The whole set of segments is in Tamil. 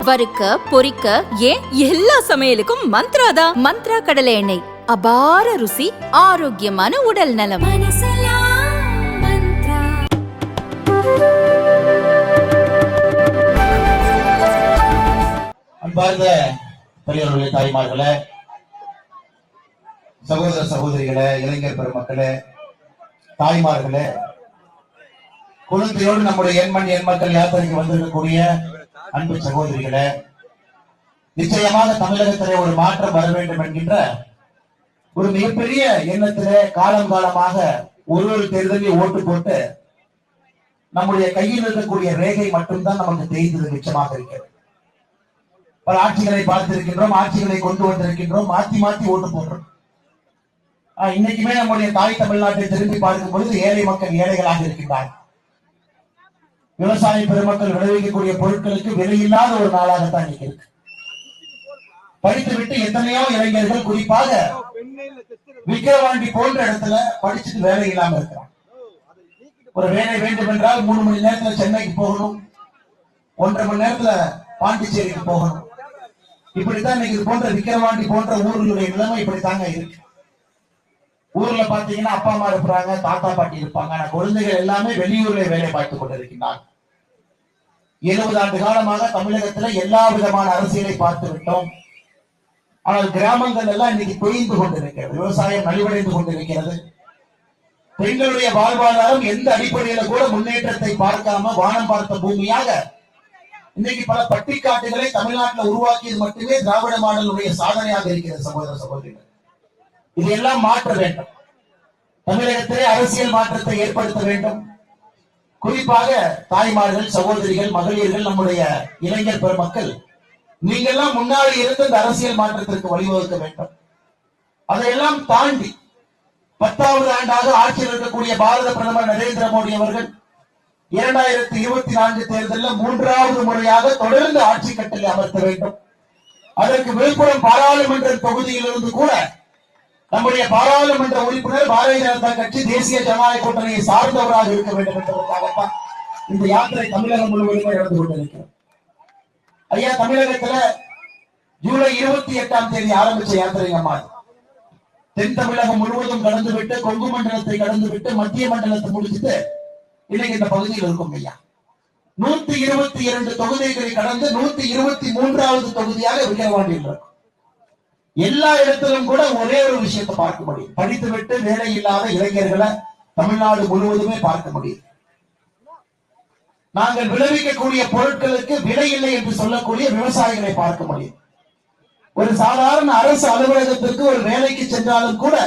வறுக்க பொரிக்க ஏன் எல்லா சமையலுக்கும் மந்த்ரா தான். மந்த்ரா கடலை எண்ணெய், அபார ருசி, ஆரோக்கியமான உடல் நலம். அன்பார்ந்த பெரியவர்களே, தாய்மார்களே, சகோதர சகோதரிகளே, இளைஞர் பெருமக்களே, தாய்மார்களே, குழந்தையோடு நம்முடைய எண்மண் மக்கள் யாத்திரைக்கு வந்திருக்கக்கூடிய அன்பு சகோதரிகளே, நிச்சயமாக தமிழகத்திலே ஒரு மாற்றம் வர வேண்டும் என்கின்ற ஒரு மிகப்பெரிய எண்ணத்திலே காலம் காலமாக ஒரு தேர்தலில் ஓட்டு போட்டு நம்முடைய கையில் இருக்கக்கூடிய ரேகை மட்டும்தான் நமக்கு தெரிந்தது மிச்சமாக இருக்கிறது. பல ஆட்சிகளை பார்த்திருக்கின்றோம், ஆட்சிகளை கொண்டு வந்திருக்கின்றோம், மாத்தி மாத்தி ஓட்டு போடுறோம். இன்னைக்குமே நம்முடைய தாய் தமிழ்நாட்டை திரும்பி பார்க்கும் பொழுது ஏழை மக்கள் ஏழைகளாக இருக்கின்றார்கள். விவசாய பெருமக்கள் விளைவிக்கக்கூடிய பொருட்களுக்கு விலையில்லாத ஒரு நாளாகத்தான் இன்னைக்கு இருக்கு. படித்துவிட்டு எத்தனையோ இளைஞர்கள், குறிப்பாக விக்கிரவாண்டி போன்ற இடத்துல படிச்சுட்டு வேலை இல்லாம இருக்கிறாங்க. ஒரு வேலை வேண்டும் என்றால் 3 மணி நேரத்துல சென்னைக்கு போகணும், 1.5 மணி நேரத்துல பாண்டிச்சேரிக்கு போகணும். இப்படித்தான் இன்னைக்கு இது போன்ற விக்கிரவாண்டி போன்ற ஊர்களுடைய நிலைமை இப்படித்தாங்க இருக்கு. ஊர்ல பாத்தீங்கன்னா அப்பா அம்மா இருப்பாங்க, தாத்தா பாட்டி இருப்பாங்க, ஆனா குழந்தைகள் எல்லாமே வெளியூர்ல வேலை பார்த்துக் கொண்டிருக்கிறார். 70 ஆண்டு காலமாக தமிழகத்துல எல்லா விதமான அரசியலை பார்த்து விட்டோம். ஆனால் கிராமங்கள் எல்லாம் இன்னைக்கு தொய்ந்து கொண்டிருக்கிறது, விவசாயம் நலிவடைந்து கொண்டிருக்கிறது. பெண்களுடைய வாழ்வாதாரம் எந்த அடிப்படையில கூட முன்னேற்றத்தை பார்க்காம வானம் பார்த்த பூமியாக இன்னைக்கு பல பட்டிக்காட்டுகளை தமிழ்நாட்டில் உருவாக்கியது மட்டுமே திராவிட மாடலுடைய சாதனையாக இருக்கிறது. சகோதர சகோதரிகள், இதையெல்லாம் மாற்ற வேண்டும். தமிழகத்திலே அரசியல் மாற்றத்தை ஏற்படுத்த வேண்டும். குறிப்பாக தாய்மார்கள், சகோதரிகள், மகளிர்கள், நம்முடைய இளைஞர் பெருமக்கள், நீங்கெல்லாம் முன்னாடி இருந்து இந்த அரசியல் மாற்றத்திற்கு வழிவகுக்க வேண்டும். அதையெல்லாம் தாண்டி 10வது ஆண்டாக ஆட்சியில் இருக்கக்கூடிய பாரத பிரதமர் நரேந்திர மோடி அவர்கள் 2024 தேர்தலில் 3வது முறையாக தொடர்ந்து ஆட்சி கட்டளை அமர்த்த வேண்டும். அதற்கு விழுப்புரம் பாராளுமன்ற தொகுதியிலிருந்து கூட நம்முடைய பாராளுமன்ற உறுப்பினர் பாரதிய ஜனதா கட்சி, தேசிய ஜனநாயக கூட்டணியை சார்ந்தவராக இருக்க வேண்டும் என்பதற்காகத்தான் இந்த யாத்திரை தமிழகம் முழுவதுமே நடந்து கொண்டிருக்கிறது. ஐயா, தமிழகத்துல ஜூலை 28ஆம் தேதி ஆரம்பிச்ச யாத்திரை நம்ம தென் தமிழகம் முழுவதும் கடந்து விட்டு, கொங்கு மண்டலத்தை கடந்து விட்டு, மத்திய மண்டலத்தை முடிச்சுட்டு இன்னைக்கு இந்த பகுதியில் இருக்கும். ஐயா, 122 தொகுதிகளை கடந்து 123வது தொகுதியாக விக்கிரவாண்டியில் இருக்கும். எல்லா இடத்திலும் கூட ஒரே ஒரு விஷயத்தை பார்க்க முடியும், படித்துவிட்டு வேலை இல்லாத இளைஞர்களை தமிழ்நாடு முழுவதுமே பார்க்க முடியும். நாங்கள் விளைவிக்கக்கூடிய பொருட்களுக்கு விலை இல்லை என்று சொல்லக்கூடிய விவசாயிகளை பார்க்க முடியும். ஒரு சாதாரண அரசு அலுவலகத்திற்கு ஒரு வேலைக்கு சென்றாலும் கூட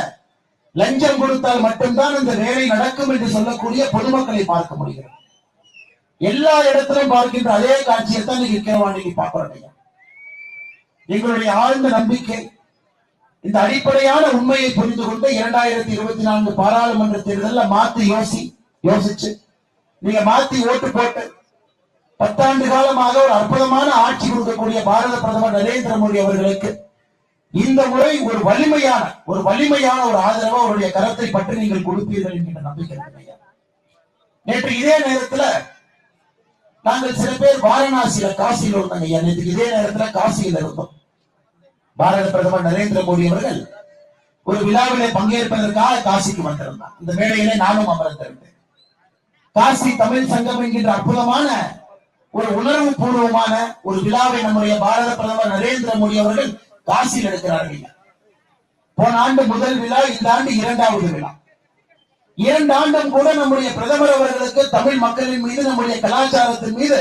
லஞ்சம் கொடுத்தால் மட்டும்தான் இந்த வேலை நடக்கும் என்று சொல்லக்கூடிய பொதுமக்களை பார்க்க முடிகிறது. எல்லா இடத்திலும் பார்க்கின்ற அதே காட்சியை தான் நீங்க விக்கிரவாண்டிக்கு பார்க்கிறோம். எங்களுடைய ஆழ்ந்த நம்பிக்கை, இந்த அடிப்படையான உண்மையை புரிந்து கொண்டு 2024 பாராளுமன்ற தேர்தலில் மாத்தி யோசிச்சு நீங்க மாத்தி ஓட்டு போட்டு 10 ஆண்டு காலமாக ஒரு அற்புதமான ஆட்சி கொடுக்கக்கூடிய பாரத பிரதமர் நரேந்திர மோடி அவர்களுக்கு இந்த முறை ஒரு வலிமையான ஒரு ஆதரவு, அவருடைய கரத்தை பற்றி நீங்கள் கொடுப்பீர்கள் என்கின்ற நம்பிக்கை. நேற்று இதே நேரத்தில் நாங்கள் சில பேர் வாரணாசியில, காசியில் இருந்தாங்க. நேற்று இதே நேரத்தில் காசியில் இருந்தோம். பாரத பிரதமர் நரேந்திர மோடி அவர்கள் ஒரு விழாவிலே பங்கேற்பதற்காக காசிக்கு வந்திருந்தார். இந்த மேடையிலே நானும் அமர்ந்திருந்தேன். காசி தமிழ் சங்கம் என்கின்ற அற்புதமான ஒரு உணர்வு பூர்வமான ஒரு விழாவை நம்முடைய பாரத பிரதமர் நரேந்திர மோடி அவர்கள் காசியில் எடுக்கிறார்கள். போன ஆண்டு முதல் விழா, இந்த ஆண்டு 2வது விழா. 2 ஆண்டும் கூட நம்முடைய பிரதமர் அவர்களுக்கு தமிழ் மக்களின் மீது, நம்முடைய கலாச்சாரத்தின் மீது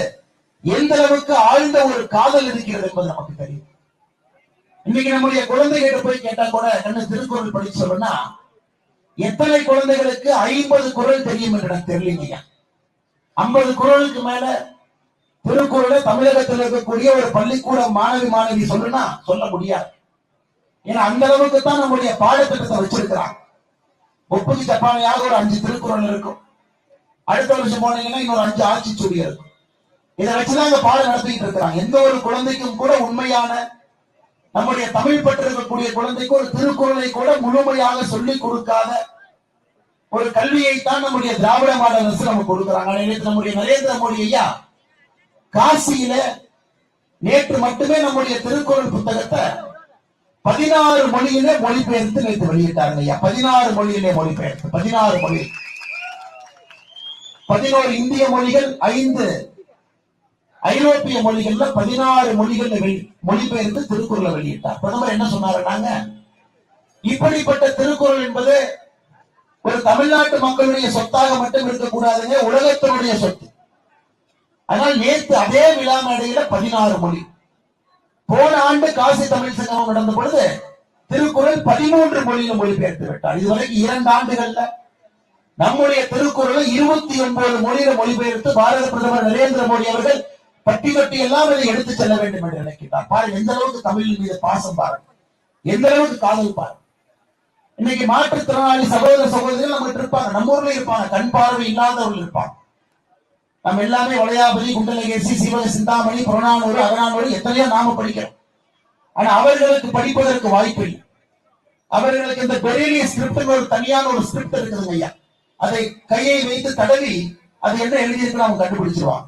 எந்த அளவுக்கு ஆழ்ந்த ஒரு காதல் இருக்கிறது என்பது நமக்கு தெரியும். இன்னைக்கு நம்முடைய குழந்தைகிட்ட போய் கேட்டா கூட என்ன திருக்குறள் படிச்சு சொல்லணும்னா, எத்தனை குழந்தைகளுக்கு 50 குறள் தெரியும் என்று எனக்கு தெரியலீங்க. 50 குறளுக்கு மேல திருக்குறளை தமிழகத்தில் இருக்கக்கூடிய ஒரு பள்ளிக்கூட மாணவி சொல்லுனா சொல்ல முடியாது. ஏன்னா அந்த அளவுக்கு தான் நம்முடைய பாடத்திட்டத்தை வச்சிருக்கிறாங்க. ஒப்புக்கு தப்பானையாக ஒரு 5 திருக்குறள் இருக்கும். அடுத்த வருஷம் போனீங்கன்னா இன்னொரு 5 ஆட்சிச்சூடி இருக்கும். இதை வச்சுதான் இந்த பாடம் நடத்திட்டு இருக்கிறாங்க. எந்த ஒரு குழந்தைக்கும் கூட உண்மையான நம்முடைய தமிழ் பற்று இருக்கக்கூடிய குழந்தைக்கு ஒரு திருக்குறளை கூட முழுமையாக சொல்லிக் கொடுக்காத ஒரு கல்வியைத்தான் நம்முடைய திராவிட மாடல் அரசு நமக்கு கொடுக்கிறாங்க. நம்முடைய நரேந்திர மோடி ஐயா காசியில நேற்று மட்டுமே நம்முடைய திருக்குறள் புத்தகத்தை 16 மொழியிலே மொழிபெயர்த்து நேற்று வெளியிட்டாங்க ஐயா. 16 மொழியிலே மொழிபெயர்த்து, 16 மொழி, 11 இந்திய மொழிகள், 5 ஐரோப்பிய மொழிகள்ல 16 மொழிகள் மொழிபெயர்த்து திருக்குறளை வெளியிட்டார். பிரதமர் என்ன சொன்னாருன்னாங்க, இப்படிப்பட்ட திருக்குறள் என்பது ஒரு தமிழ்நாட்டு மக்களுடைய சொத்தாக மட்டும் இருக்கக்கூடாதுங்க, உலகத்தினுடைய சொத்து. அதனால் நேற்று அதே விழா மேடையில 16 மொழி. போன ஆண்டு காசி தமிழ் சங்கமம் நடந்த பொழுது திருக்குறள் 13 மொழியில மொழிபெயர்த்து விட்டார். இதுவரைக்கும் 2 ஆண்டுகள்ல நம்முடைய திருக்குறளை 29 மொழியில மொழிபெயர்த்து பாரத பிரதமர் நரேந்திர மோடி அவர்கள் பட்டி பட்டி எல்லாம் இதை எடுத்து செல்ல வேண்டும் என்று நினைக்கிறார். பாருங்க எந்த அளவுக்கு தமிழின் மீது பாசம், பாருங்க எந்த அளவுக்கு காதல், பாருங்க. இன்னைக்கு மாற்றுத்திறனாளி சகோதர சகோதரிகள் நம்மகிட்ட இருப்பாங்க, நம்ம ஊர்ல இருப்பாங்க, கண் பார்வை இல்லாதவர்கள் இருப்பாங்க. நம்ம எல்லாமே வளையாபதி, குண்டலகேசி, சிவக சிந்தாமணி, புறநானூறு, அகநானூறு எத்தனையோ நாம படிக்கிறோம். ஆனா அவர்களுக்கு படிப்பதற்கு வாய்ப்பு இல்லை. அவர்களுக்கு இந்த பெரிய ஸ்கிரிப்ட் ஒரு தனியான ஒரு ஸ்கிரிப்ட் இருக்குதுங்க ஐயா. அதை கையை வைத்து தடவி அது என்ன எழுதியிருக்கு அவங்க கண்டுபிடிச்சிருவாங்க.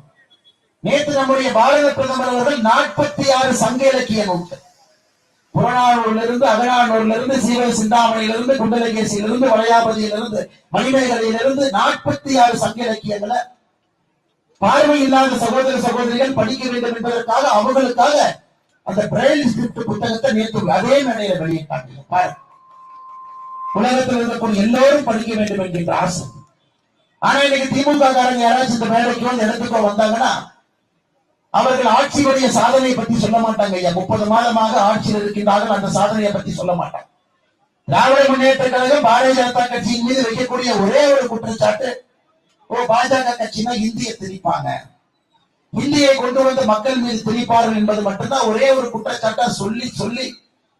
நேற்று நம்முடைய பாரத பிரதமர் அவர்கள் 46 சங்க இலக்கிய நூல்கள், புறநானூர்ல இருந்து, அகநானூர்ல இருந்து, சீவக சிந்தாமணியிலிருந்து, குண்டலகேசியிலிருந்து, வளையாபதியிலிருந்து, மணிமேகலையிலிருந்து 46 சங்க இலக்கியங்களை பார்வை இல்லாத சகோதர சகோதரிகள் படிக்க வேண்டும் என்பதற்காக அவர்களுக்காக அந்த பிரெயில் ஸ்கிரிப்ட் புத்தகத்தை நேற்று அதே மேடையில வெளியிட்டாங்க. உலகத்தில் இருக்கக்கூடிய எல்லோரும் படிக்க வேண்டும் என்கின்ற ஆசை. ஆனா இன்னைக்கு திமுக காரங்க யாராச்சும் இந்த மேடைக்கு வந்து இடத்துக்கோ வந்தாங்கன்னா அவர்கள் ஆட்சியுடைய சாதனையை பத்தி சொல்ல மாட்டாங்க ஐயா. 30 மாதமாக ஆட்சியில் இருக்கின்றார்கள், அந்த சாதனையை பத்தி சொல்ல மாட்டாங்க. திராவிட முன்னேற்ற கழகம் பாரதிய ஜனதா கட்சியின் மீது வைக்கக்கூடிய ஒரே ஒரு குற்றச்சாட்டு, பாஜக கட்சினா இந்தியை திணிப்பாங்க, இந்தியை கொண்டு வந்து மக்கள் மீது திணிப்பார்கள் என்பது மட்டும்தான் ஒரே ஒரு குற்றச்சாட்டா சொல்லி சொல்லி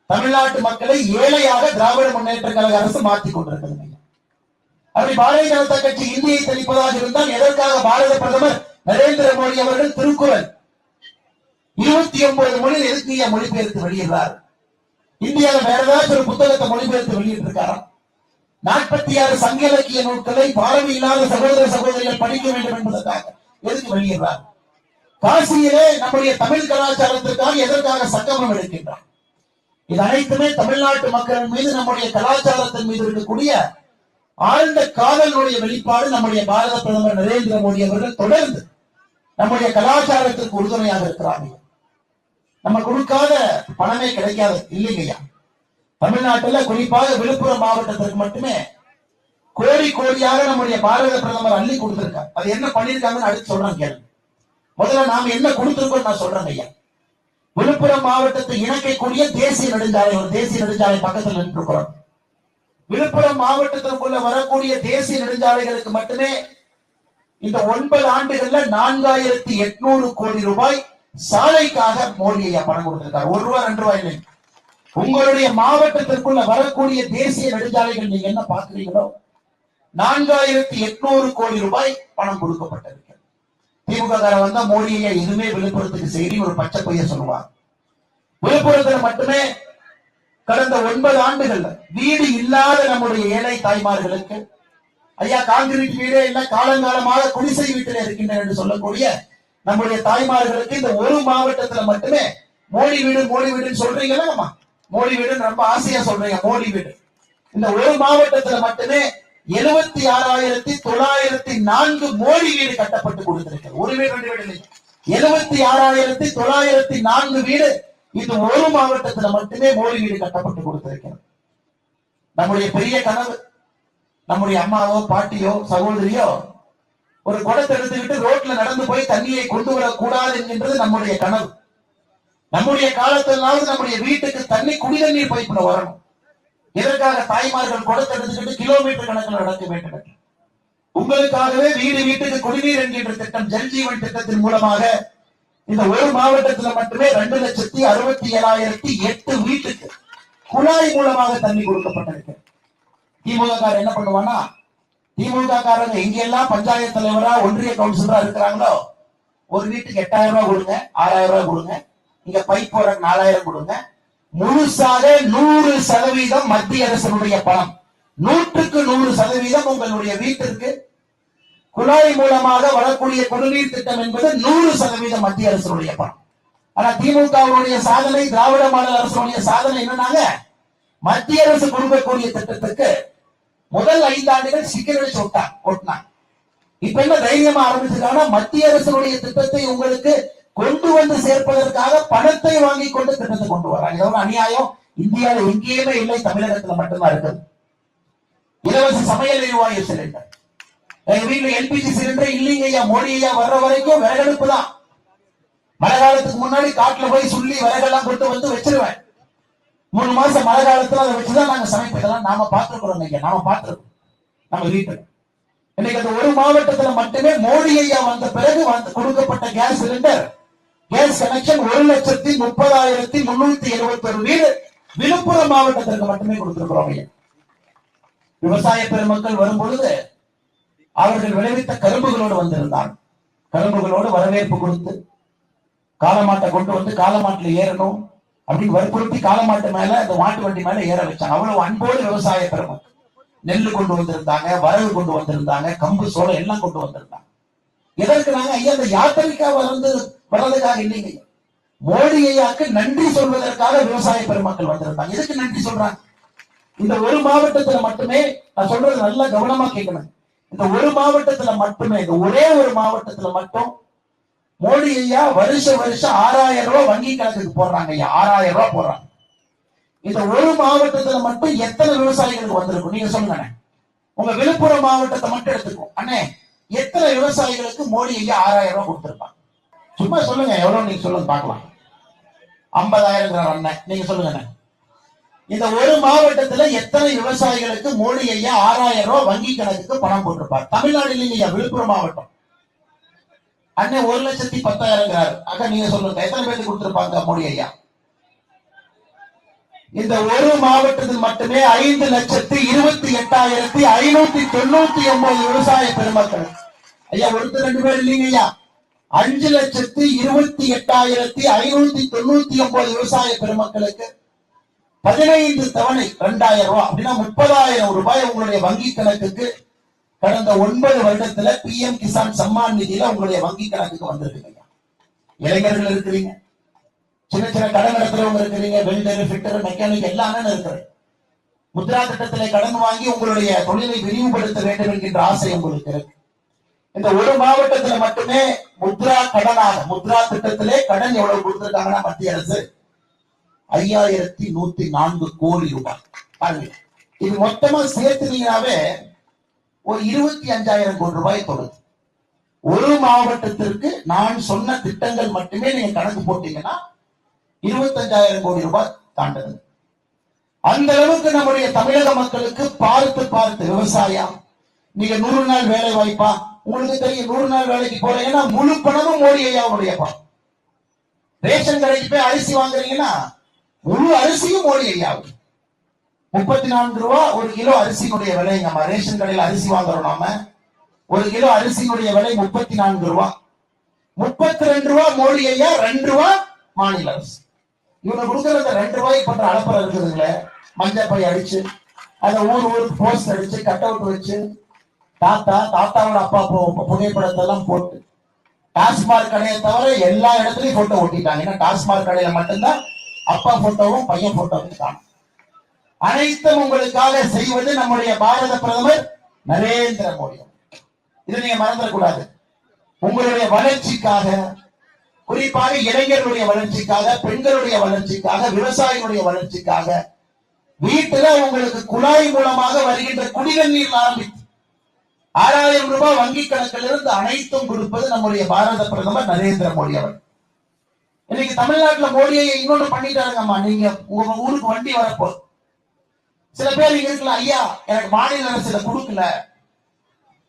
தமிழ்நாட்டு மக்களை ஏழையாக திராவிட முன்னேற்ற கழக அரசு மாற்றிக் கொண்டிருக்கிறது. அப்படி பாரதிய ஜனதா கட்சி இந்தியை திணிப்பதாக இருந்தால் எதற்காக பாரத பிரதமர் நரேந்திர மோடி அவர்கள் திருக்குறள் 29 மொழியில் எதுக்கு மொழிபெயர்த்து வெளியிடுறார்? இந்தியாவில் வேற ஏதாச்சும் ஒரு புத்தகத்தை மொழிபெயர்த்து வெளியிட்டு இருக்காரா? 46 சங்க இலக்கிய நூல்களை பார்வை இல்லாத சகோதர சகோதரிகள் படிக்க வேண்டும் என்பதற்காக எதுக்கு வெளியிடுறார்? காசியிலே நம்முடைய தமிழ் கலாச்சாரத்திற்காக எதற்காக சங்கமம் எடுக்கின்றார்? இது அனைத்துமே தமிழ்நாட்டு மக்கள் மீது, நம்முடைய கலாச்சாரத்தின் மீது இருக்கக்கூடிய ஆழ்ந்த காதலுடைய வெளிப்பாடு. நம்முடைய பாரத பிரதமர் நரேந்திர மோடி அவர்கள் தொடர்ந்து நம்முடைய கலாச்சாரத்திற்கு உறுதுணையாக இருக்கிறாங்க. நம்ம கொடுக்காத பணமே கிடைக்காது இல்லைங்கய்யா. தமிழ்நாட்டுல குறிப்பாக விழுப்புரம் மாவட்டத்திற்கு மட்டுமே கோடி கோடியாக நம்முடைய பாரத பிரதமர் அள்ளி கொடுத்திருக்காங்க. அது என்ன பண்ணிருக்காங்கன்னு அடுத்து சொல்றேன் கேள்வி. முதல்ல நாம என்ன கொடுத்திருக்கோம் நான் சொல்றேன் ஐயா. விழுப்புரம் மாவட்டத்தை இணைக்கக்கூடிய தேசிய நெடுஞ்சாலை, ஒரு தேசிய நெடுஞ்சாலை பக்கத்தில் நின்றுக்கிறோம். விழுப்புரம் மாவட்டத்திற்குள்ள வரக்கூடிய தேசிய நெடுஞ்சாலைகளுக்கு மட்டுமே இந்த 9 ஆண்டுகள்ல 4800 கோடி ரூபாய் சாலைக்காக மோடி ஐயா பணம் கொடுத்திருக்காரு. 1 ரூபாய் 2 ரூபாய் இல்லை. உங்களுடைய மாவட்டத்திற்குள்ள வரக்கூடிய தேசிய நெடுஞ்சாலைகள் நீங்க என்ன பாக்குறீங்களோ 4800 கோடி ரூபாய் பணம் கொடுக்கப்பட்டிருக்கு. திமுக வந்தா மோடியை எதுவுமே விழுப்புரத்துக்கு செய்தி ஒரு பச்சை பொய்ய சொல்லுவாங்க. விழுப்புரத்துல மட்டுமே கடந்த 9 ஆண்டுகள்ல வீடு இல்லாத நம்முடைய ஏழை தாய்மார்களுக்கு ஐயா கான்கிரீட் வீடே இல்ல, காலங்காலமாக குடிசை வீட்டில் இருக்கின்றன என்று சொல்லக்கூடிய நம்முடைய தாய்மார்களுக்கு இந்த ஒரு மாவட்டத்துல மட்டுமே மோடி வீடுன்னு சொல்றீங்களா? நம்ம மோடி வீடுன்னு ரொம்ப ஆசையா சொல்றீங்க. மோடி வீடு இந்த ஒரு மாவட்டத்துல மட்டுமே 76,904 மோடி வீடு கட்டப்பட்டு கொடுத்திருக்கிறது. ஒரு வீடு 2 வீடு இல்லை, 76,904 வீடு இந்த ஒரு மாவட்டத்துல மட்டுமே மோடி வீடு கட்டப்பட்டு கொடுத்திருக்கிறது. நம்முடைய பெரிய கனவு, நம்முடைய அம்மாவோ பாட்டியோ சகோதரியோ ஒரு குடத்தை எடுத்துக்கிட்டு ரோட்ல நடந்து போய் தண்ணியை கொண்டு வரக்கூடாது என்கின்றது நம்முடைய கனவு. நம்முடைய காலத்திலாவது நம்முடைய வீட்டுக்கு தண்ணி குடிநீர் பைப்புல வரணும். இதற்காக தாய்மார்கள் குடத்தை எடுத்துக்கிட்டு கிலோமீட்டர் கணக்கில் நடக்க வேண்டும் என்று உங்களுக்காகவே வீடு வீட்டுக்கு குடிநீர் என்கின்ற திட்டம், ஜல்ஜீவன் திட்டத்தின் மூலமாக இந்த ஒரு மாவட்டத்தில் மட்டுமே 2,67,008 வீட்டுக்கு குழாய் மூலமாக தண்ணி கொடுக்கப்பட்டிருக்கு. திமுக என்ன பண்ணுவானா, திமுக காரங்க எங்கெல்லாம் பஞ்சாயத்து தலைவரா ஒன்றிய கவுன்சிலரா இருக்கிறாங்களோ ஒரு வீட்டுக்கு 8,000 ரூபாய் கொடுங்க, 6,000 ரூபாய் கொடுங்க, இங்க பைப் போற 4,000 கொடுங்க. முழுசாக 100% மத்திய அரசனுடைய பணம், 100க்கு 100% உங்களுடைய வீட்டிற்கு குழாய் மூலமாக வரக்கூடிய குடிநீர் திட்டம் என்பது 100% மத்திய அரசுடைய பணம். ஆனா திமுகவுடைய சாதனை, திராவிட மாடல் அரசுடைய சாதனை என்னன்னாங்க, மத்திய அரசு கொடுக்கக்கூடிய திட்டத்துக்கு முதல் 5 ஆண்டுகள் ஸ்டிக்கர் வச்சு ஒட்டினாங்க. இப்ப என்ன தைரியமா ஆரம்பிச்சிருக்காங்கன்னா, மத்திய அரசுடைய திட்டத்தை உங்களுக்கு கொண்டு வந்து சேர்ப்பதற்காக பணத்தை வாங்கி கொண்டு திட்டத்தை கொண்டு வராங்க. இது ஒரு அநியாயம். இந்தியாவில் எங்கேயுமே இல்லை, தமிழகத்துல மட்டும்தான் இருக்குது. இலவச சமையல் எரிவாயு சிலிண்டர், எங்க வீட்டுல எல்பிஜி சிலிண்டர் இல்லைங்க ஐயா. மோடி ஐயா வர்ற வரைக்கும் விறகடுப்பு தான். மழை காலத்துக்கு முன்னாடி காட்டுல போய் சொல்லி விறகெல்லாம் கொண்டு வந்து வச்சிருவேன். 3 மாசம் மழை காலத்துல அதை வச்சுதான் நாங்க சமைப்பதெல்லாம் நாம பார்த்துக்கிறோம் ஐயா. நாம பார்த்திருக்கோம் நம்ம வீட்டுல. இன்னைக்கு அந்த ஒரு மாவட்டத்துல மட்டுமே மோடி ஐயா வந்த பிறகு கொடுக்கப்பட்ட கேஸ் சிலிண்டர், கேஸ் கனெக்ஷன் 1,30,371 வீடு விழுப்புரம் மாவட்டத்திற்கு மட்டுமே கொடுத்திருக்கிறோம் ஐயா. விவசாய பெருமக்கள் வரும் பொழுது அவர்கள் விளைவித்த கரும்புகளோடு வந்திருந்தார். கரும்புகளோடு வரவேற்பு கொடுத்து காலமாட்டை கொண்டு வந்து காலமாட்டில் ஏறணும் அப்படின்னு வற்புறுத்தி காலமாட்டு மேல அந்த மாட்டு வண்டி மேல ஏற வச்சாங்க. அவ்வளவு அன்போடு விவசாய பெருமக்கள் நெல்லு கொண்டு வந்திருந்தாங்க, வரவு கொண்டு வந்திருந்தாங்க, கம்பு சோளம் எல்லாம் கொண்டு வந்திருந்தாங்க. எதற்கு நாங்க ஐயா அந்த யாத்திரைக்காக வர்றதுக்காக இல்லைங்க. மோடி ஐயாக்கு நன்றி சொல்வதற்காக விவசாய பெருமக்கள் வந்திருந்தாங்க. எதுக்கு நன்றி சொல்றாங்க? இந்த ஒரு மாவட்டத்துல மட்டுமே, நான் சொல்றது நல்லா கவனமா கேட்கணும், இந்த ஒரு மாவட்டத்துல மட்டுமே, இந்த ஒரே ஒரு மாவட்டத்துல மட்டும் மோடி ஐயா வருஷம் 6,000 ரூபாய் வங்கி கணக்குக்கு போடுறாங்க ஐயா. 6,000 ரூபாய் போடுறாங்க. இந்த ஒரு மாவட்டத்துல மட்டும் எத்தனை விவசாயிகளுக்கு வந்திருக்கும் நீங்க சொல்லுங்க. உங்க விழுப்புரம் மாவட்டத்தை மட்டும் எடுத்துக்கோ அண்ணே, எத்தனை விவசாயிகளுக்கு மோடி ஐயா 6,000 ரூபாய் கொடுத்திருப்பாங்க? சும்மா சொல்லுங்க, எவ்வளவு நீங்க சொல்லுங்க பார்க்கலாம். 50,000 அண்ணன், நீங்க சொல்லுங்க. இந்த ஒரு மாவட்டத்துல எத்தனை விவசாயிகளுக்கு மோடி ஐயா 6,000 ரூபாய் வங்கி கணக்குக்கு பணம் போட்டிருப்பார்? தமிழ்நாடு இல்லைங்க, விழுப்புரம் மாவட்டம். அண்ணன் 1,10,000 அக்கா நீங்க சொல்லுங்க, எத்தனை பேருக்கு கொடுத்திருப்பாங்க மோடி ஐயா? இந்த ஒரு மாவட்டத்தில் மட்டுமே 5,28,599 விவசாய பெருமக்கள் ஐயா. ஒருத்தர் 2 பேர் இல்லைங்க ஐயா. 5,28,599 விவசாய பெருமக்களுக்கு 15 தவணை 2,000 ரூபாய் அப்படின்னா 30,000 ரூபாய் உங்களுடைய வங்கி கணக்குக்கு கடந்த 9 வருடத்துல PM கிசான் சம்மான் நிதியில உங்களுடைய வங்கி கணக்குக்கு வந்திருக்குங்க. இளைஞர்கள் இருக்கிறீங்க, சின்ன சின்ன கடன் நடத்துறவங்க இருக்கிறீங்க, வெல்டர், ஃபிட்டர், மெக்கானிக் எல்லாமே இருக்கிறேன். முத்ரா திட்டத்திலே கடன் வாங்கி உங்களுடைய தொழிலை விரிவுபடுத்த வேண்டும் என்கின்ற ஆசை உங்களுக்கு இருக்கு. இந்த ஒரு மாவட்டத்துல மட்டுமே முத்ரா கடனாக, முத்ரா திட்டத்திலே கடன் எவ்வளவு கொடுத்திருக்காங்கன்னா மத்திய அரசு 5,104 கோடி ரூபாய். பாருங்க, இது மொத்தமா சேர்த்துனீங்கன்னாவே ஒரு 25,000 கோடி ரூபாய் தொடுது. ஒரு மாவட்டத்திற்கு நான் சொன்ன திட்டங்கள் மட்டுமே நீங்க கணக்கு போட்டீங்கன்னா 25,000 கோடி ரூபாய் தாண்டது. அந்த அளவுக்கு நம்முடைய தமிழக மக்களுக்கு பார்த்து பார்த்து விவசாயம், நீங்க 100 நாள் வேலை வாய்ப்பா, உங்களுக்கு தெரியும் 100 நாள் வேலைக்கு போறீங்கன்னா முழு பணமும் மோடி ஐயாவுடைய பணம். ரேஷன் கடைக்கு போய் அரிசி வாங்குறீங்கன்னா முழு அரிசியும் மோடி ஐயாவுக்கு. 34 ரூபாய் ஒரு கிலோ அரிசியினுடைய விலை. நம்ம ரேஷன் கடையில் அரிசி வாங்குறோம், நாம ஒரு கிலோ அரிசியினுடைய விலை 34 ரூபாய். 32 ரூபாய் மோடி ஐயா, 2 ரூபாய் மாநில அரசு. இவங்க கொடுக்கற 2 ரூபாய்க்கு பண்ற அளப்பறை இருக்குதுங்களே, மஞ்சள் பை அடிச்சு அதை ஊருக்கு போஸ்ட் அடிச்சு கட் அவுட் வச்சு தாத்தாவோட அப்பா புகைப்படத்தை எல்லாம் போட்டு டாஸ்மாக் கடையை தவிர எல்லா இடத்துலயும் போட்டோ ஒட்டிட்டாங்க. ஏன்னா டாஸ்மாக் கடையில மட்டும்தான் அப்பா போட்டோவும் பையன் போட்டோவும் காணும். அனைத்தும் உங்களுக்காக செய்வது நம்முடைய பாரத பிரதமர் நரேந்திர மோடி. இதை நீங்க மறந்துடக்கூடாது. உங்களுடைய வளர்ச்சிக்காக, குறிப்பாக இளைஞர்களுடைய வளர்ச்சிக்காக, பெண்களுடைய வளர்ச்சிக்காக, விவசாயிகளுடைய வளர்ச்சிக்காக, வீட்டுல உங்களுக்கு குழாய் மூலமாக வருகின்ற குடிநீர் நீர் ஆரம்பித்து 6,000 ரூபாய் வங்கி கணக்கில் இருந்து அனைத்தும் கொடுப்பது நம்முடைய பாரத பிரதமர் நரேந்திர மோடி அவர். இன்னைக்கு தமிழ்நாட்டுல மோடியை இன்னொன்று பண்ணிட்டாருங்கம்மா. நீங்க உங்க ஊருக்கு வண்டி வரப்போ சில பேர் இங்க இருக்கலாம், ஐயா எனக்கு மாநில அரசு கொடுக்கல,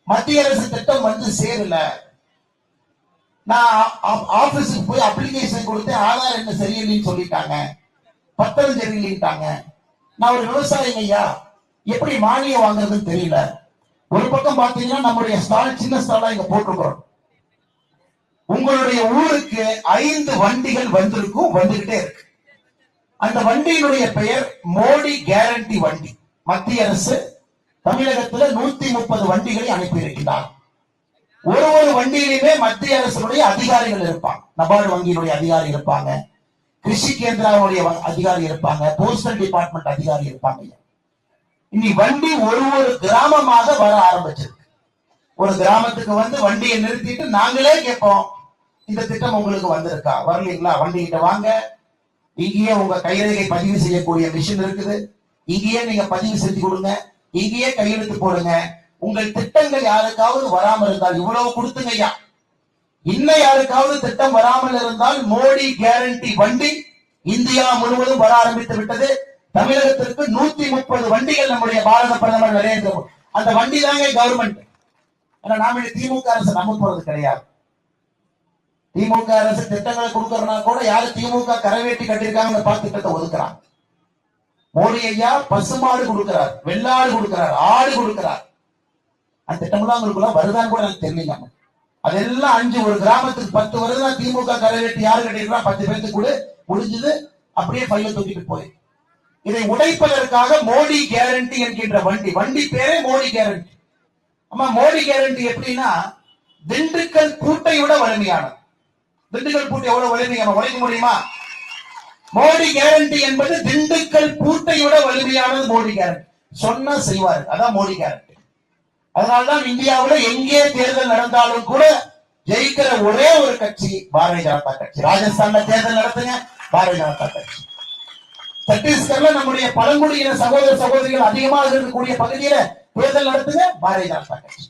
மத்திய அரசு திட்டம் வந்து சேரல, நான் ஆபீஸுக்கு போய் அப்ளிகேஷன் கொடுத்தேன், ஆதார் என்ன சரியில்லைன்னு சொல்லிட்டாங்க, பத்திரம் சரியில்லைட்டாங்க, நான் ஒரு விவசாயிங்க ஐயா, எப்படி மானியம் வாங்குறதுன்னு தெரியல. ஒரு பக்கம் பாத்தீங்கன்னா நம்முடைய ஸ்டால் சின்ன ஸ்டாலா இங்க போட்டிருக்கிறோம். உங்களுடைய ஊருக்கு 5 வண்டிகள் வந்திருக்கும், வந்துகிட்டே இருக்கு. அந்த வண்டியினுடைய பெயர் மோடி கேரண்டி வண்டி. மத்திய அரசு தமிழகத்துல 130 வண்டிகளை அனுப்பி இருக்கிறார். ஒரு வண்டியிலுமே மத்திய அரசுடைய அதிகாரிகள் இருப்பாங்க. நபார்டு வங்கியினுடைய அதிகாரி இருப்பாங்க, கிருஷி கேந்திராவுடைய அதிகாரி இருப்பாங்க, போஸ்டல் டிபார்ட்மெண்ட் அதிகாரி இருப்பாங்க. இனி வண்டி ஒரு கிராமமாக வர ஆரம்பிச்சிருக்கு. ஒரு கிராமத்துக்கு வந்து வண்டியை நிறுத்திட்டு நாங்களே கேட்போம், இந்த திட்டம் உங்களுக்கு வந்திருக்கா, வரலீங்களா, வண்டிகிட்ட வாங்க, இங்கேயே உங்க கைரேகை பதிவு செய்யக்கூடிய மிஷின் இருக்குது, இங்கேயே நீங்க பதிவு செஞ்சு கொடுங்க, இங்கேயே கையெழுத்து போடுங்க. உங்கள் திட்டங்கள் யாருக்காவது வராமல் இருந்தால் இவ்வளவு கொடுத்துங்க ஐயா, இன்னும் யாருக்காவது திட்டம் வராமல் இருந்தால் மோடி கேரண்டி வண்டி இந்தியா முழுவதும் வர ஆரம்பித்து விட்டது. தமிழகத்திற்கு 130 வண்டிகள் நம்முடைய பாரத பிரதமர் நரேந்திர மோடி, அந்த வண்டி தாங்க கவர்மெண்ட். நாம திமுக அரசு நம்ப போறது கிடையாது. திமுக அரசு திட்டங்களை கொடுக்கறனா கூட யாரு திமுக கரவேட்டி கட்டிருக்காங்க பார்த்து திட்டத்தை ஒதுக்குறாங்க. மோடி ஐயா பசுமாடு கொடுக்கிறார், வெள்ளாடு கொடுக்கிறார், ஆடு கொடுக்கிறார். அந்த திட்டம்லாம் உங்களுக்கு வருதான்னு கூட எனக்கு தெரியல. அதெல்லாம் 5 ஒரு கிராமத்துக்கு 10 வருதுன்னா திமுக கரவேட்டி யாரு கட்டிருக்கா 10 பேருக்கு கூட முடிஞ்சது, அப்படியே பையில தூக்கிட்டு போய் இதை உடைப்பதற்காக மோடி கேரண்டி என்கின்ற வண்டி பேரே மோடி கேரண்டி. ஆமா, மோடி கேரண்டி எப்படின்னா திண்டுக்கல் பூட்டையோட வலிமையானது. திண்டுக்கல் பூட்டை எவ்வளவு வலிமையான உழைக்க முடியுமா? மோடி கேரண்டி என்பது திண்டுக்கல் பூட்டையோட வலிமையானது மோடி கேரண்டி. சொன்னா செய்வாரு, அதான் மோடி கேரண்டி. அதனால்தான் இந்தியாவில் எங்கே தேர்தல் நடந்தாலும் கூட ஜெயிக்கிற ஒரே ஒரு கட்சி பாரதிய ஜனதா கட்சி. ராஜஸ்தான்ல தேர்தல் நடத்துங்க, பாரதிய ஜனதா கட்சி. சத்தீஸ்கர்ல நம்முடைய பழங்குடியின சகோதர சகோதரிகள் அதிகமாக இருக்கக்கூடிய பகுதியில தேர்தல் நடத்துங்க, பாரதிய ஜனதா கட்சி.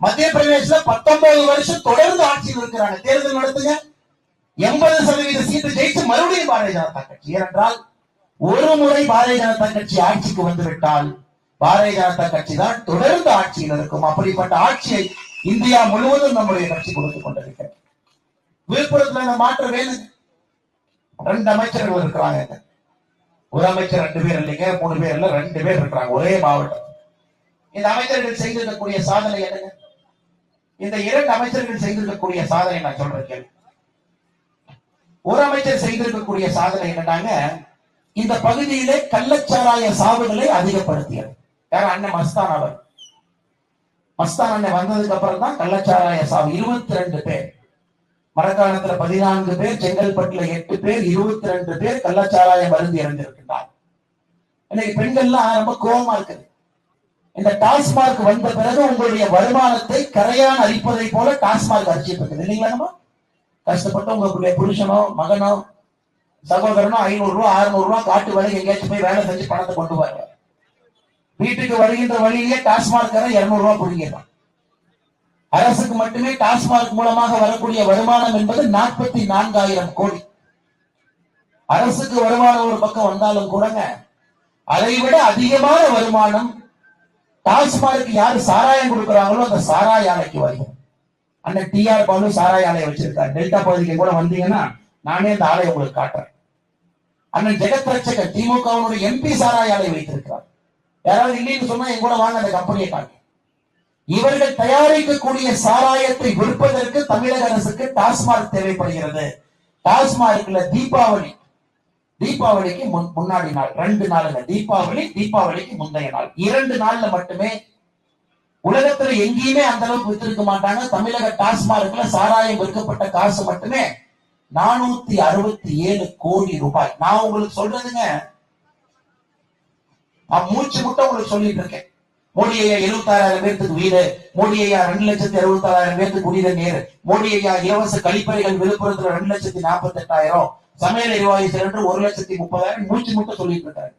மத்திய பிரதேசல 19 வருஷம் தொடர்ந்து ஆட்சியில் இருக்கிறாங்க, தேர்தல் நடத்துங்க, 80% சீட்டு ஜெயிச்சு மறுபடியும் பாரதிய ஜனதா கட்சி. ஏனென்றால் ஒரு முறை பாரதிய ஜனதா கட்சி ஆட்சிக்கு வந்துவிட்டால் பாரதிய ஜனதா கட்சி தான் தொடர்ந்து ஆட்சியில் இருக்கும். அப்படிப்பட்ட ஆட்சியை இந்தியா முழுவதும் நம்முடைய கட்சி கொடுத்துக் கொண்டிருக்கிறது. விழுப்புரத்துல இந்த மாற்றம் வேணும். 2 அமைச்சர்கள் இருக்கிறாங்க. ஒரு அமைச்சர் 2 பேர் இல்லைங்க, 3 பேர் இல்ல, 2 பேர் இருக்கிறாங்க ஒரே மாவட்டம். இந்த அமைச்சர்கள் செய்திருக்கக்கூடிய சாதனை என்னங்க? இந்த 2 அமைச்சர்கள் செய்திருக்கக்கூடிய சாதனை நான் சொல்றேன் கேள்வி. ஒரு அமைச்சர் செய்திருக்கக்கூடிய சாதனை என்னன்னாங்க, இந்த பகுதியிலே கள்ளச்சாராய சாவுகளை அதிகப்படுத்தியது. யார்? அண்ணன் மஸ்தான் அவர். மஸ்தான் அண்ணன் வந்ததுக்கு அப்புறம் தான் கள்ளச்சாராய சாவு 22 பேர், மரக்காணத்துல 14 பேர், செங்கல்பட்டுல 8 பேர், 22 பேர் கள்ளச்சாராய மருந்து இறந்திருக்கின்றார். இன்னைக்கு பெண்கள்லாம் ரொம்ப கோபமா இருக்குது. இந்த டாஸ்மார்க் வந்த பிறகு உங்களுடைய வருமானத்தை கரையான் அரிப்பதை போல டாஸ்மார்க் அரிச்சிட்டு இருக்குது இல்லைங்களா? கஷ்டப்பட்டு உங்களுடைய புருஷனோ மகனோ சகோதரனோ 500 ரூபாய் 600 ரூபாய் காட்டு வேலைக்கு எங்கேயாச்சும் போய் வேலை செஞ்சு பணத்தை கொண்டு வருவாங்க. வீட்டுக்கு வருகின்ற வழியிலே டாஸ்மார்க் 200 ரூபாய் பிடிக்கலாம். அரசுக்கு மட்டுமே டாஸ்மார்க் மூலமாக வரக்கூடிய வருமானம் என்பது 44,000 கோடி. அரசுக்கு வருமானம் ஒரு பக்கம் வந்தாலும் கூடங்க, அதை விட அதிகமான வருமானம் டாஸ்மார்க் யாரு சாராயம் கொடுக்கிறாங்களோ அந்த சாராய ஆலைக்கு வருகிறது. அண்ணன் டிஆர் பாலு சாராய ஆலையை வச்சிருக்காரு. டெல்டா பகுதிக்கு கூட வந்தீங்கன்னா நானே அந்த ஆலையை உங்களுக்கு காட்டுறேன். அண்ணன் ஜெகத் ரட்சகர் திமுகவுடைய எம்பி சாராய ஆலை வைத்திருக்கிறார். யாராவது இல்லைன்னு சொன்னா என் கூட வாங்க, அந்த கம்பெனியை காட்டு. இவர்கள் தயாரிக்கக்கூடிய சாராயத்தை விற்பதற்கு தமிழக அரசுக்கு டாஸ்மார்க் தேவைப்படுகிறது. டாஸ்மார்க்ல தீபாவளிக்கு முன்னாடி நாள் 2 நாளுங்க, தீபாவளிக்கு முந்தைய நாள் 2 நாள்ல மட்டுமே உலகத்துல எங்கேயுமே அந்த அளவுக்கு வித்திருக்க மாட்டாங்க. தமிழக டாஸ்மார்க்ல சாராயம் விற்கப்பட்ட காசு மட்டுமே 467 கோடி ரூபாய். நான் உங்களுக்கு சொல்றதுங்க, நான் மூச்சு முட்டை உங்களுக்கு சொல்லிட்டு இருக்கேன். மோடி ஐயா 76,000 பேருக்கு வீடு, மோடி ஐயா 2,66,000 பேருக்கு குடிநீர் நீர், மோடி ஐயா இலவச கழிப்பறைகள் விழுப்புரத்துல 2,48,000, சமையல் எரிவாயு சிலிண்டர் 1,30,000 மூச்சு முட்டை சொல்லிட்டு இருக்காரு.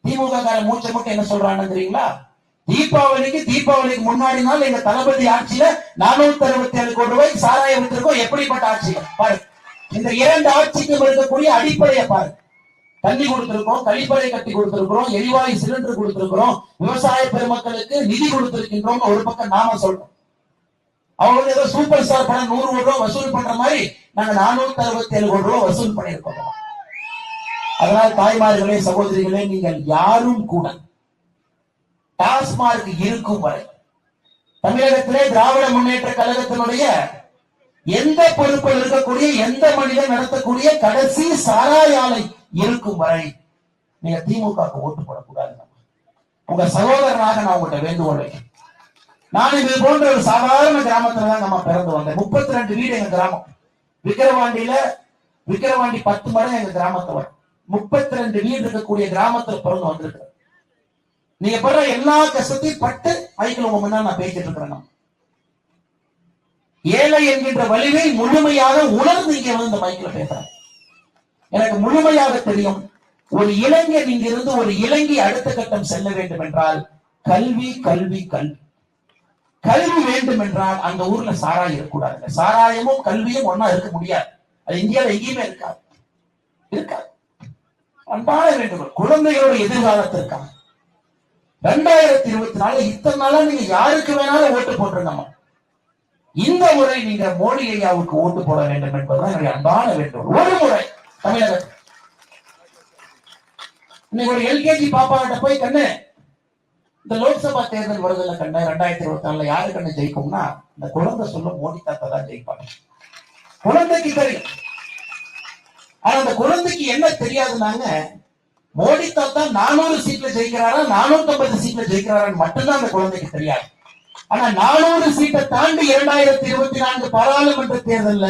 திமுக மூச்சு முட்டை என்ன சொல்றான்னு தெரியுங்களா? தீபாவளிக்கு முன்னாடி நாள் எங்க தளபதி ஆட்சியில 467 கோடி ரூபாய் சாராயம் வித்திருக்கோம். எப்படிப்பட்ட ஆட்சி பாரு. இந்த 2 ஆட்சிக்கும் இருக்கக்கூடிய அடிப்படையை பாரு. தண்ணி கொடுத்திருக்கோம், கழிப்பறை கட்டி கொடுத்திருக்கிறோம், எரிவாயு சிலிண்டர் கொடுத்திருக்கிறோம், விவசாய பெருமக்களுக்கு நிதி கொடுத்திருக்கின்றோம். ஒரு பக்கம் நாம சொல்றோம், அவங்க ஏதோ சூப்பர் ஸ்டார் படம் 100 கோடி ரூபாய் வசூல் பண்ற மாதிரி நாங்க 467 கோடி ரூபாய் வசூல் பண்ணியிருக்கோம். அதனால் தாய்மார்களே, சகோதரிகளே, நீங்கள் யாரும் கூட டாஸ்மார்க் இருக்கும் வரை தமிழகத்திலே திராவிட முன்னேற்ற கழகத்தினுடைய எந்த பொறுப்பில் இருக்கக்கூடிய எந்த மனிதன் நடத்தக்கூடிய கடைசி சாராய ஆலை இருக்கும் வரை நீங்க திமுக ஓட்டு போடக்கூடாது. உங்க சகோதரனாக நான் உங்கள்கிட்ட வேண்டுகோள் வைக்கிறேன். நான் இது போன்ற ஒரு சாதாரண கிராமத்துல தான் நம்ம பிறந்து வந்தேன். 32 வீடு எங்க கிராமம். விக்கிரவாண்டி 10 மடங்கு எங்க கிராமத்தை வரும். 32 வீடு இருக்கக்கூடிய கிராமத்துல பிறந்து வந்திருக்கிறேன். நீங்க படுற எல்லா கஷ்டத்தையும் பட்டு மைக்கில் உங்க முன்னாடி நான் பேசிட்டு இருக்கிறேன். ஏழை என்கின்ற வலிவை முழுமையாக உணர்ந்து இங்க வந்து இந்த மைக்கில் பேசுறேன். எனக்கு முழுமையாக தெரியும், ஒரு இளைஞர் இங்கிருந்து ஒரு இலங்கை அடுத்த கட்டம் செல்ல வேண்டும் என்றால் கல்வி கல்வி கல்வி கல்வி வேண்டும் என்றால் அந்த ஊர்ல சாராயம் இருக்கக்கூடாது. சாராயமும் கல்வியும் ஒன்னா இருக்க முடியாது. அது இந்தியாவில் எங்கேயுமே இருக்காது. அன்பான வேண்டுகோள், குழந்தைகளோட எதிர்காலத்திற்காக 2024 இத்தனை நாளா நீங்க யாருக்கு வேணாலும் ஓட்டு போட்டுருங்க. இந்த முறை நீங்க மோடி ஐயாவுக்கு ஓட்டு போட வேண்டும் என்பதுதான் என்னுடைய அன்பான வேண்டுகோள். ஒரு முறை தமிழகத்தில் இன்னைக்கு ஒரு எல்கேஜி பாப்பா கிட்ட போய், கண்ணு இந்த லோக்சபா தேர்தல் வருதுல கண்ணு, 2024 யாரு கண்ணு ஜெயிக்கும்னா இந்த குழந்தை சொல்லும் மோடி தாத்தா தான் ஜெயிப்பாங்க. குழந்தைக்கு தெரியும். ஆனா அந்த குழந்தைக்கு என்ன தெரியாதுன்னாங்க, மோடி தாத்தா 400 சீட்ல ஜெயிக்கிறாரா 450 சீட்ல ஜெயிக்கிறாரான்னு மட்டும்தான் அந்த குழந்தைக்கு தெரியாது. ஆனா 400 சீட்டை தாண்டி 2024 பாராளுமன்ற தேர்தல்ல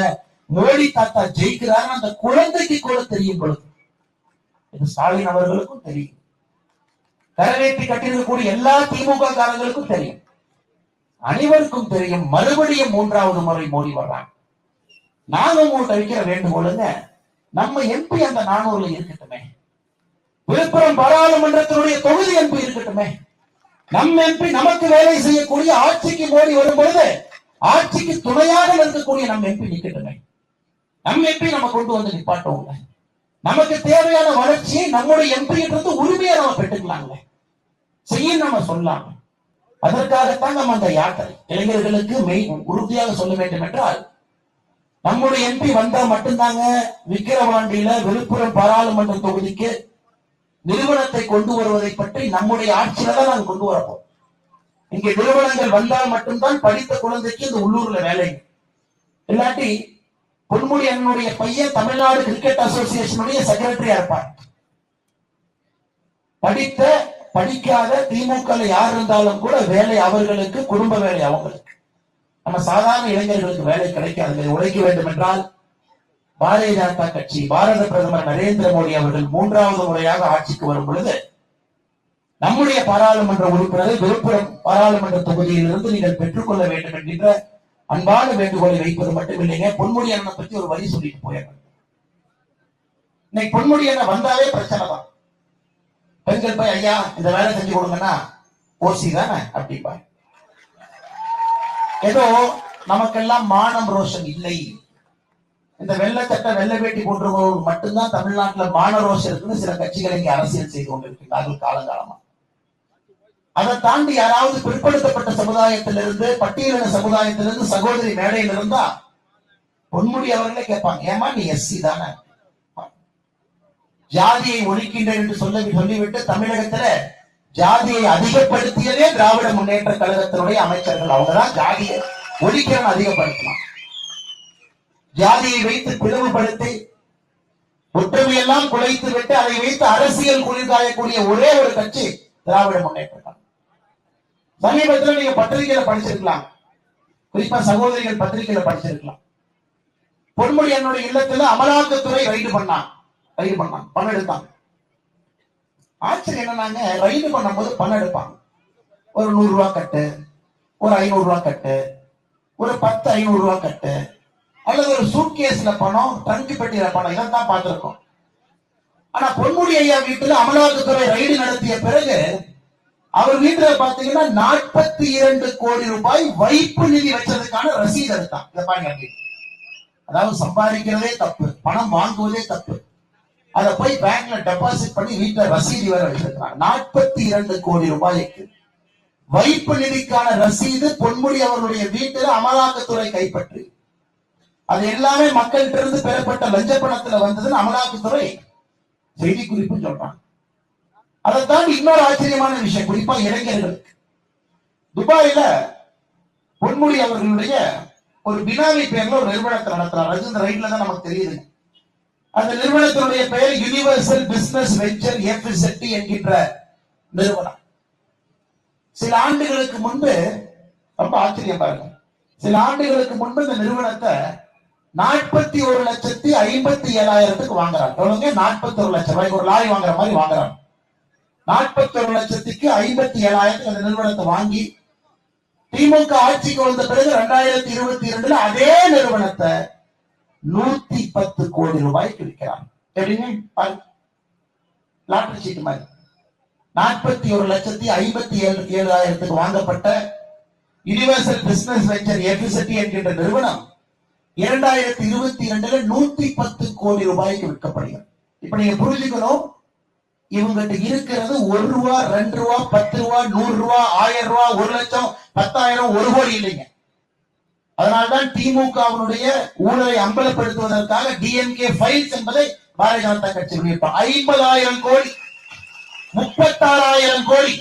மோடி தாத்தா ஜெயிக்கிறார் அந்த குழந்தைக்கு கூட தெரியும். பொழுது இது ஸ்டாலின் அவர்களுக்கும் தெரியும், கரவேற்றி கட்டியிருக்கக்கூடிய எல்லா திமுக காரங்களுக்கும் தெரியும், அனைவருக்கும் தெரியும். மறுபடியும் 3வது முறை மோடி வர்றாங்க. நாங்க உங்களுக்கு அளிக்கிற வேண்டுகோளுங்க, நம்ம எம்பி அந்த 400ல இருக்கட்டுமே. விழுப்புரம் பாராளுமன்றத்தினுடைய தொகுதி எம்பி இருக்கட்டுமே. நம் எம்பி நமக்கு வேலை செய்யக்கூடிய, ஆட்சிக்கு மோடி வரும்பொழுது ஆட்சிக்கு துணையாக இருக்கக்கூடிய நம் எம்பி நிக்கட்டுமே. நம் எம்பி நம்ம கொண்டு வந்து நிப்பாட்டோங்க. நமக்கு தேவையான வளர்ச்சியை நம்முடைய எம்பி இருந்து உரிமையை நம்ம பெற்றுக்கலாங்க. செய்ய நம்ம சொல்லலாம். அதற்காகத்தான் நம்ம அந்த யாத்திரை இளைஞர்களுக்கு உறுதியாக சொல்ல வேண்டும் என்றால், நம்முடைய எம்பி வந்தா மட்டும்தாங்க விக்கிரவாண்டியில விழுப்புரம் பாராளுமன்ற தொகுதிக்கு நிறுவனத்தை கொண்டு வருவதை பற்றி நம்முடைய ஆட்சியில தான் நாங்கள் கொண்டு வரப்போம். இங்கே நிறுவனங்கள் வந்தால் மட்டும்தான் படித்த குழந்தைக்கு இந்த உள்ளூர்ல வேலை. இல்லாட்டி பொன்முடி அண்ணனுடைய பையன் தமிழ்நாடு கிரிக்கெட் அசோசியேஷனுடைய செக்ரட்டரியா இருப்பார். படித்த படிக்காத திமுக யார் இருந்தாலும் கூட வேலை அவர்களுக்கு, குடும்ப வேலை அவங்களுக்கு. நம்ம சாதாரண இளைஞர்களுக்கு வேலை கிடைக்காது. உழைக்க வேண்டும் என்றால் பாரதிய ஜனதா கட்சி, பாரத பிரதமர் நரேந்திர மோடி அவர்கள் 3வது முறையாக ஆட்சிக்கு வரும் பொழுது நம்முடைய பாராளுமன்ற உறுப்பினரை விழுப்புரம் பாராளுமன்ற தொகுதியிலிருந்து நீங்கள் பெற்றுக்கொள்ள வேண்டும் என்கின்ற அன்பான வேண்டுகோளை வைப்பது மட்டும் இல்லைங்க. பொன்முடி அண்ணனை பற்றி ஒரு வரி சொல்லிட்டு போயிடுறேன். இன்னைக்கு பொன்முடி அண்ணன் வந்தாலே பிரச்சனை தான். பெண்கள் போய் ஐயா இந்த வேலை செஞ்சு கொடுங்கன்னா ஓசி தானே அப்படிப்பா. ஏதோ நமக்கெல்லாம் மானம் ரோஷம் இல்லை. இந்த வெள்ளச்சட்ட வெள்ள வேட்டி போன்றவர்கள் மட்டும்தான் தமிழ்நாட்டில் மான ரோஷம் இருக்குன்னு சில கட்சிகள் இங்கே அரசியல் செய்து கொண்டிருக்கிறார்கள் காலங்காலமா. அதை தாண்டி யாராவது பிற்படுத்தப்பட்ட சமுதாயத்திலிருந்து, பட்டியலின சமுதாயத்திலிருந்து சகோதரி மேடையில் இருந்தா பொன்முடி அவர்களே கேட்பாங்க, ஏமா நீ எஸ்சி தானே, ஜாதியை ஒழிக்கின்றேன் என்று சொல்லிவிட்டு தமிழகத்துல ஜாதியை அதிகப்படுத்தியதே திராவிட முன்னேற்ற கழகத்தினுடைய அமைச்சர்கள். அவங்கதான் ஜாதியை ஒழிக்கிறன்னு அதிகப்படுத்தலாம். ஜாதியை வைத்து பிளவுபடுத்தி ஒற்றுமையெல்லாம் குலைத்து விட்டு அதை வைத்து அரசியல் குளிர்காயக்கூடிய ஒரே ஒரு கட்சி திராவிட முன்னேற்ற கழகம். சமீபத்தில் நீங்க பத்திரிகையில படிச்சிருக்கலாம், குறிப்பா சகோதரிகள் பத்திரிகையில படிச்சிருக்கலாம். பொன்முடி என்னுடைய இல்லத்துல அமலாக்கத்துறை ரைடு பண்ணாங்க, பணம் எடுத்தாங்க. ஆச்சரியம் என்னன்னாங்க, ரைடு பண்ணும்போது பணம் எடுப்பாங்க. ஒரு 100 ரூபாய் கட்டு, ஒரு 500 ரூபாய் கட்டு, ஒரு 10 500 ரூபாய் கட்டு, அல்லது ஒரு சூட்கேஸ்ல பணம், ட்ரங்க் பெட்டியில பணம், இதான் பார்த்திருக்கோம். ஆனா பொன்முடி ஐயா வீட்டுல அமலாக்கத்துறை ரைடு நடத்திய பிறகு அவர் வீட்டுல பாத்தீங்கன்னா 42 கோடி ரூபாய் வைப்பு நிதி வச்சதுக்கான ரசீது எடுத்தான். இதை பாருங்க, அதாவது சம்பாதிக்கிறதே தப்பு, பணம் வாங்குவதே தப்பு, அதை போய் பேங்க்ல டெபாசிட் பண்ணி வீட்டுல ரசீது வேற வச்சிருக்காங்க. 42 கோடி ரூபாய்க்கு வைப்பு நிதிக்கான ரசீது பொன்முடி அவர்களுடைய வீட்டில் அமலாக்கத்துறை கைப்பற்றி, அது எல்லாமே மக்கள்கிட்ட இருந்து பெறப்பட்ட லஞ்ச பணத்துல வந்ததுன்னு அமலாக்கத்துறை செய்தி குறிப்பு சொல்றாங்க. அதை தாண்டி இன்னொரு ஆச்சரியமான விஷயம், குறிப்பா இளைஞர்களுக்கு, துபாயில பொன்முடி அவர்களுடைய ஒரு பினாமி பேர்ல ஒரு நிறுவனத்தை நடத்துறாரு. அது இந்த ரைட்ல தான் நமக்கு தெரியுது. அந்த நிறுவனத்தினுடைய பெயர் யுனிவர்சல் பிசினஸ் வெஞ்சர் எஃப்இசெட் என்கின்ற நிறுவனம். சில ஆண்டுகளுக்கு முன்பு ரொம்ப ஆச்சரியம் பாருங்க. சில ஆண்டுகளுக்கு முன்பு இந்த நிறுவனத்தை 41,57,000 வாங்குறாங்க. எவ்வளவுங்க? 41 லட்சம் ரூபாய்க்கு ஒரு லாரி வாங்குற மாதிரி வாங்குறாங்க. 41,57,000 அந்த நிறுவனத்தை வாங்கி திமுக ஆட்சிக்கு வந்த பிறகு 2022 அதே நிறுவனத்தை 110 கோடி ரூபாய்க்கு விற்கிறாங்க. எப்படிங்க? லாட்டரி சீட்டு மாதிரி 41,57,000 வாங்கப்பட்ட யுனிவர்சல் பிசினஸ் வெஞ்சர் எஃபிசிட்டி என்கின்ற நிறுவனம் 2022 110 கோடி ரூபாய்க்கு விற்கப்படுகிறது. இப்ப நீங்க புரிஞ்சுக்கணும், இவங்கிட்ட இருக்கிறது 1 ரூபா, 2 ரூபா, 10 ரூபா, 100 ரூபா, 1000 ரூபா, 1 லட்சம், 10,000, 1 கோடி இல்லைங்க. அதனால்தான் திமுகவினுடைய ஊழலை அம்பலப்படுத்துவதற்காக டிஎம்கே ஃபைல்ஸ் என்பதை பாரதிய ஜனதா கட்சி வெளியிட்டோம். 50,000 கோடி, 36,000 கோடி,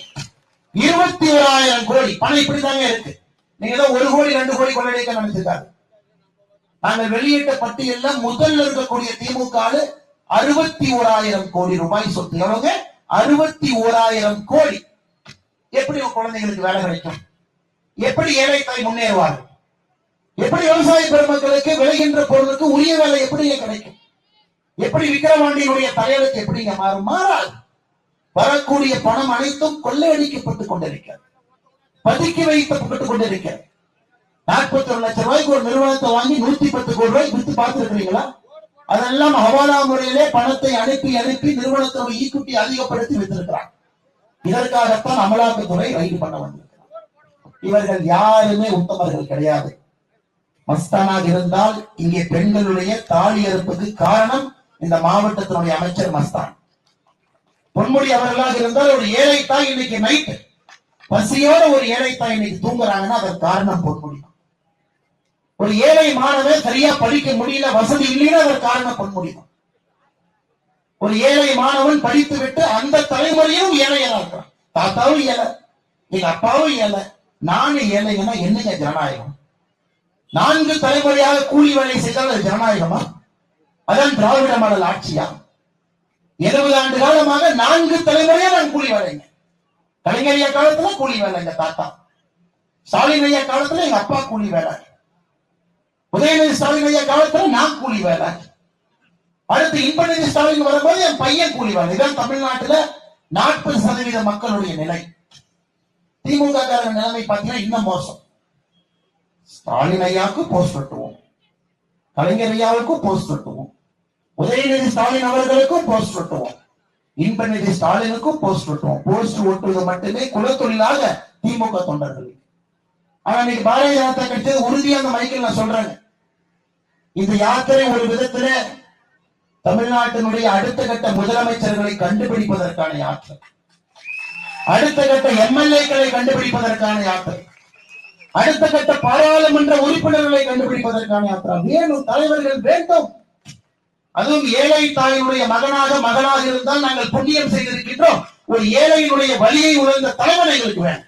21,000 கோடி பணம் இப்படிதாங்க இருக்கு. நீங்க தான் 1 கோடி 2 கோடி கொள்ளடிக்க நினைச்சிருக்காரு. நாங்கள் வெளியிட்ட பட்டியல்ல முதல்ல இருக்கக்கூடிய திமுக 61,000 கோடி ரூபாய் சொத்து. எவ்வளவு? 61,000 கோடி. எப்படி குழந்தைகளுக்கு வேலை கிடைக்கும்? எப்படி ஏழை தாய் முன்னேறுவார்கள்? எப்படி விவசாய பெருமக்களுக்கு விளைகின்ற பொருளுக்கு உரிய வேலை எப்படி கிடைக்கும்? எப்படி விக்கிரவாண்டியினுடைய தலைவருக்கு எப்படிங்க மாறும்? மாறாது. வரக்கூடிய பணம் அனைத்தும் கொள்ளையடிக்கப்பட்டுக் கொண்டிருக்கிறது, பதுக்கி வைக்கப்பட்டுக் கொண்டிருக்கிறது. 41 லட்சம் ரூபாய்க்கு ஒரு நிறுவனத்தை வாங்கி 110 கோடி ரூபாய் வித்து பார்த்திருக்கிறீங்களா? அதெல்லாம் ஹவாலா முறையிலே பணத்தை அனுப்பி அனுப்பி நிறுவனத்தோட ஈக்குட்டி அதிகப்படுத்தி வைத்திருக்கிறார். இதற்காகத்தான் அமலாக்கத்துறை ரைடு பண்ண வந்திருக்கிறார். இவர்கள் யாருமே உத்தமர்கள் கிடையாது. மஸ்தானாக இருந்தால் இங்கே பெண்களுடைய தாலி அறுப்புக்கு காரணம் இந்த மாவட்டத்தினுடைய அமைச்சர் மஸ்தான். பொன்முடி அவர்களாக இருந்தால் ஒரு ஏழை தாய் இன்னைக்கு நைட்டு பசியோட ஒரு ஏழை தாய் இன்னைக்கு தூங்குறாங்கன்னா அதற்கு காரணம் பொன்முடி. ஒரு ஏழை மாணவன் சரியா படிக்க முடியல, வசதி இல்லைன்னா அதற்கு காரணம் பொன்முடி. ஒரு ஏழை மாணவன் படித்து விட்டு அந்த தலைமுறையும் ஏழையா இருக்கிறான். தாத்தாவும் ஏழை, எங்க அப்பாவும் ஏழை, நானும் ஏழைங்கன்னா என்னங்க ஜனநாயகம்? 4 தலைமுறையாக கூலி வேலை செய்தால் அது ஜனநாயகமா? அதான் திராவிட மாடல் ஆட்சியா? 70 ஆண்டு காலமாக 4 தலைமுறையா நான் கூலி வேலைங்க. கலைஞர் ஐயா காலத்துல கூலி வேலை எங்க தாத்தா, ஸ்டாலின் ஐயா காலத்துல எங்க அப்பா கூலி வேலை, உதயநிதி ஸ்டாலின் ஐயா காலத்துல நான் கூலி வேலை, அடுத்து இன்பநிதி ஸ்டாலின் வரும்போது என் பையன் கூலி வேலை. இதான் தமிழ்நாட்டுல 40% மக்களுடைய நிலை. திமுக நிலைமை பார்த்தீங்கன்னா இன்னும் மோசம். ஸ்டாலின் ஐயாவுக்கு போஸ்ட் ஒட்டுவோம், கலைஞர் ஐயாவுக்கும் போஸ்ட் ஒட்டுவோம், உதயநிதி ஸ்டாலின் அவர்களுக்கும் போஸ்ட் ஒட்டுவோம், இன்பநிதி ஸ்டாலினுக்கும் போஸ்ட் ஒட்டுவோம். போஸ்ட் ஒட்டுவது மட்டுமே குலத்தொழிலாக திமுக தொண்டர்கள். ஆனா இன்னைக்கு பாரதிய ஜனதா கட்சி உறுதியா அந்த மைக்கில் நான் சொல்றேங்க, இந்த யாத்திரை ஒரு விதத்துல தமிழ்நாட்டினுடைய அடுத்த கட்ட முதலமைச்சர்களை கண்டுபிடிப்பதற்கான யாத்திரை, அடுத்த கட்ட எம்எல்ஏக்களை கண்டுபிடிப்பதற்கான யாத்திரை, அடுத்த கட்ட பாராளுமன்ற உறுப்பினர்களை கண்டுபிடிப்பதற்கான யாத்திரை. வேணும், தலைவர்கள் வேண்டும். அதுவும் ஏழை தாயினுடைய மகனாக இருந்தால் நாங்கள் புண்ணியம் செய்திருக்கின்றோம். ஒரு ஏழையினுடைய வலியை உணர்ந்த தலைவர் எங்களுக்கு வேணும்.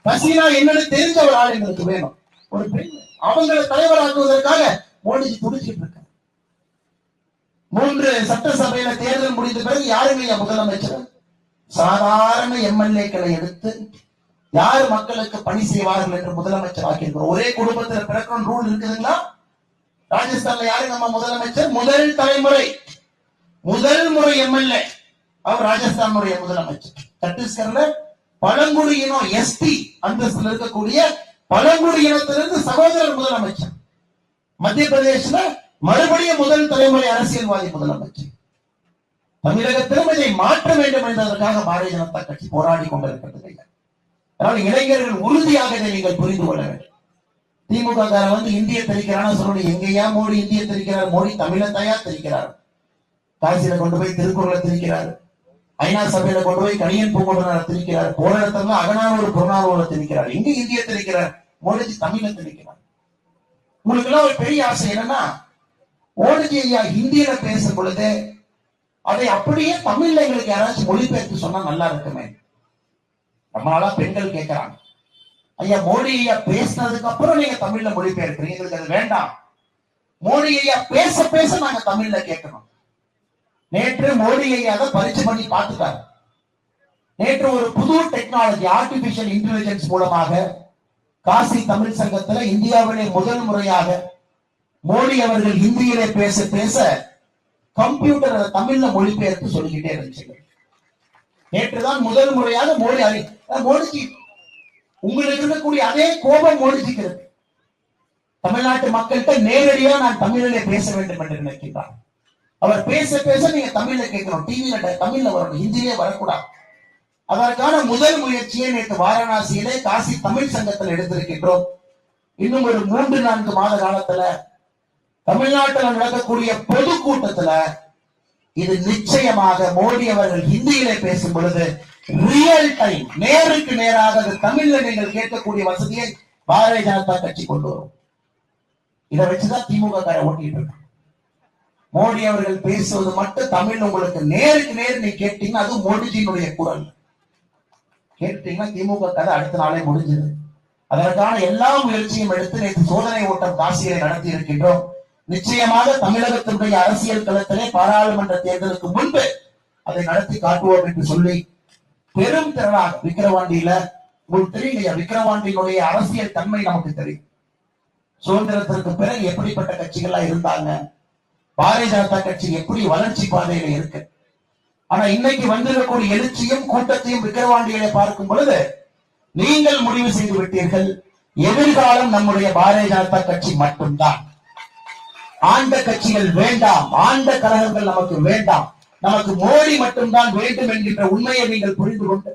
பசினா என்னன்னு தெரிஞ்ச ஒரு ஆள் எங்களுக்கு வேணும். ஒரு பெண் அவங்களை தலைவராக்குவதற்காக மோடிஜி துடிச்சிட்டு இருக்க. 3 சட்டசபையில தேர்தல் முடிந்த பிறகு யாருங்க முதலமைச்சர்? சாதாரண எம்எல்ஏக்களை எடுத்து யார் மக்களுக்கு பணி செய்வார்கள் என்று முதலமைச்சர் ஆக்கியிருக்கிறோம். ஒரே குடும்பத்தில் பிறக்கணும் ரூல் இருக்குதுங்களா? ராஜஸ்தான்ல யாரு நம்ம முதலமைச்சர்? முதல் முறை எம்எல்ஏ அவர் ராஜஸ்தானுடைய முதலமைச்சர். சத்தீஸ்கர்ல பழங்குடியினம் எஸ்டி அந்தஸ்தில் இருக்கக்கூடிய பழங்குடி இனத்திலிருந்து சகோதரர் முதலமைச்சர். மத்திய பிரதேசல மறுபடியும் முதல் தலைமுறை அரசியல்வாதி முதலமைச்சர். தமிழகத்திலும் இதை மாற்ற வேண்டும் என்பதற்காக பாரதிய ஜனதா கட்சி போராடி கொண்டிருக்கிறது. அதனால் இளைஞர்கள் உறுதியாக இதை நீங்கள் புரிந்து கொள்ள வேண்டும். திமுக இந்திய தெரிக்கிறான்னு சொல்லணும். எங்கேயா மோடி இந்திய தெரிக்கிறார்? மோடி தமிழத்தையா தெரிக்கிறார். காசியில கொண்டு போய் திருக்குறளை திரிக்கிறார், ஐநா சபையில கொண்டு போய் கணியன் பூங்கொண்டனார் திரிக்கிறார், போன இடத்துல அகனானூர் புறநானூரை திரிக்கிறார். எங்க இந்திய திரிக்கிறார்? மோடிஜி தமிழை திரிக்கிறார். உங்களுக்கு எல்லாம் ஒரு பெரிய ஆசை என்னன்னா, மோடிஜி ஐயா ஹிந்தியில பேசும் பொழுது அதை அப்படியே தமிழ்ல எங்களுக்கு யாராச்சும் மொழிபெயர்த்து சொன்னா நல்லா இருக்குமே. ரொம்ப நாளா பெண்கள் கேட்கிறாங்க, ஐயா மோடி ஐயா பேசினதுக்கு அப்புறம் நீங்க தமிழ்ல மொழிபெயர்க்கிறீங்க, எங்களுக்கு அது வேண்டாம். மோடி ஐயா பேச பேச நாங்க தமிழ்ல கேட்கணும். நேற்று மோடி ஐயா அதை பரிசு பண்ணி பார்த்துட்டாரு. நேற்று ஒரு புது டெக்னாலஜி ஆர்டிபிஷியல் இன்டெலிஜென்ஸ் மூலமாக காசி தமிழ் சங்கத்துல இந்தியாவிலே முதல் முறையாக மோடி அவர்கள் ஹிந்தியிலே பேச பேச கம்ப்யூட்டர் அதை தமிழ்ல மொழிபெயர்த்து சொல்லிக்கிட்டே இருந்துச்சு. நேற்றுதான் முதல் முறையாக மோடிஜி உங்களுக்கு இருக்கக்கூடிய அதே கோபம் மோடிஜிக்கு இருக்கு. தமிழ்நாட்டு மக்கள்கிட்ட நேரடியா நான் தமிழிலே பேச வேண்டும் என்று நினைக்கின்றார். அவர் பேச பேச நீங்க தமிழ்ல கேட்கணும், டிவியில தமிழ்ல வரணும், ஹிந்தியிலே வரக்கூடாது. அதற்கான முதல் முயற்சியை நேற்று வாரணாசியிலே காசி தமிழ் சங்கத்தில் எடுத்திருக்கின்றோம். இன்னும் ஒரு 3-4 மாத காலத்துல தமிழ்நாட்டில் நடக்கக்கூடிய பொதுக்கூட்டத்துல இது நிச்சயமாக மோடி அவர்கள் ஹிந்தியிலே பேசும் பொழுது ரியல் டைம் நேருக்கு நேராக அது தமிழ்ல நீங்கள் கேட்கக்கூடிய வசதியை பாரதிய ஜனதா கட்சி கொண்டு வரும். இதை வச்சுதான் திமுக காரை ஓட்டிட்டு இருக்கு. மோடி அவர்கள் பேசுவது மட்டும் தமிழ் உங்களுக்கு நேருக்கு நேர் நீ கேட்டீங்கன்னா அது மோடிஜியினுடைய குரல் கேட்டீங்கன்னா திமுக கதை அடுத்த நாளே முடிஞ்சது. அதற்கான எல்லா முயற்சியும் எடுத்து நேற்று சோதனை ஓட்டம் காசியை நடத்தி இருக்கின்றோம். நிச்சயமாக தமிழகத்தினுடைய அரசியல் களத்திலே பாராளுமன்ற தேர்தலுக்கு முன்பு அதை நடத்தி காட்டுவோம் என்று சொல்லி பெரும் திரளாக விக்கிரவாண்டியில உங்களுக்கு தெரியலையா, விக்கிரவாண்டியினுடைய அரசியல் தன்மை நமக்கு தெரியும். சுதந்திரத்திற்கு பிறகு எப்படிப்பட்ட கட்சிகள்லாம் இருந்தாங்க, பாரதிய ஜனதா கட்சி எப்படி வளர்ச்சி பாதையில இருக்கு. ஆனா இன்னைக்கு வந்திருக்கக்கூடிய எழுச்சியும் கூட்டத்தையும் விக்கிரவாண்டியில பார்க்கும் பொழுது நீங்கள் முடிவு செய்து விட்டீர்கள், எதிர்காலம் நம்முடைய பாரதிய ஜனதா கட்சி மட்டும்தான். ஆண்ட கட்சிகள் வேண்டாம், ஆண்ட கழகங்கள் நமக்கு வேண்டாம், நமக்கு மோடி மட்டும்தான் வேண்டும் என்கின்ற உண்மையை நீங்கள் புரிந்து கொண்டு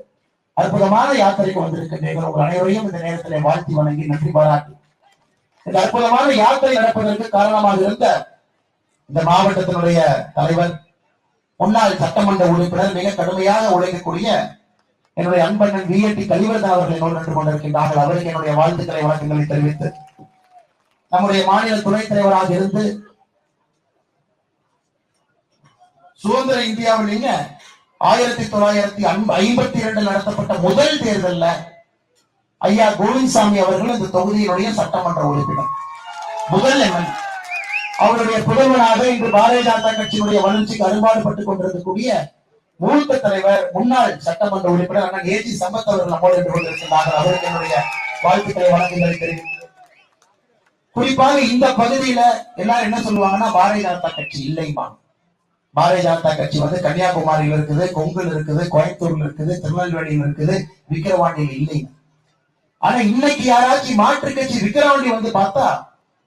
அற்புதமான யாத்திரைக்கு வந்திருக்கின்றீர்கள். உங்கள் அனைவரையும் இந்த நேரத்தில் வாழ்த்தி வணங்கி நன்றி பாராட்டி இந்த அற்புதமான யாத்திரை நடப்பதற்கு காரணமாக இருந்த இந்த மாவட்டத்தினுடைய தலைவர், முன்னாள் சட்டமன்ற உறுப்பினர், மிக கடுமையாக உழைக்கக்கூடிய என்னுடைய அன்பண்ணன் VLT கலிவர்தன் அவர்கள் என்னோடு நின்று கொண்டிருக்கின்றார்கள். அவருக்கு என்னுடைய வாழ்த்துக்களை வணக்கங்களை தெரிவித்து நம்முடைய மாநில துணைத் தலைவராக இருந்து சுதந்திர இந்தியாவிலேயே 1952 நடத்தப்பட்ட முதல் தேர்தல்ல ஐயா கோவிந்தசாமி அவர்கள் இந்த தொகுதியினுடைய சட்டமன்ற உறுப்பினர், முதல் எம்எல்ஏ. அவருடைய புதல்வனாக இன்று பாரதிய ஜனதா கட்சியினுடைய வளர்ச்சிக்கு அரும்பாடுபட்டுக் கொண்டிருக்கக்கூடிய மூத்த தலைவர், முன்னாள் சட்டமன்ற உறுப்பினர் அண்ணன் AG சம்பத் அவர்கள் நம்மோடு நின்று கொண்டிருக்கிறார்கள். அவருக்கு என்னுடைய வாழ்த்துக்களை வணக்கங்களை தெரிவித்து, குறிப்பாக இந்த பகுதியில எல்லாரும் என்ன சொல்லுவாங்கன்னா பாரதிய ஜனதா கட்சி இல்லைமா. பாரதிய ஜனதா கட்சி கன்னியாகுமரியில் இருக்குது, கொங்குல இருக்குது, கோயம்புத்தூர்ல இருக்குது, திருநெல்வேலியில் இருக்குது, விக்கிரவாண்டியில் இல்லை. ஆனா இன்னைக்கு யாராச்சும் மாற்று கட்சி விக்கிரவாண்டி பார்த்தா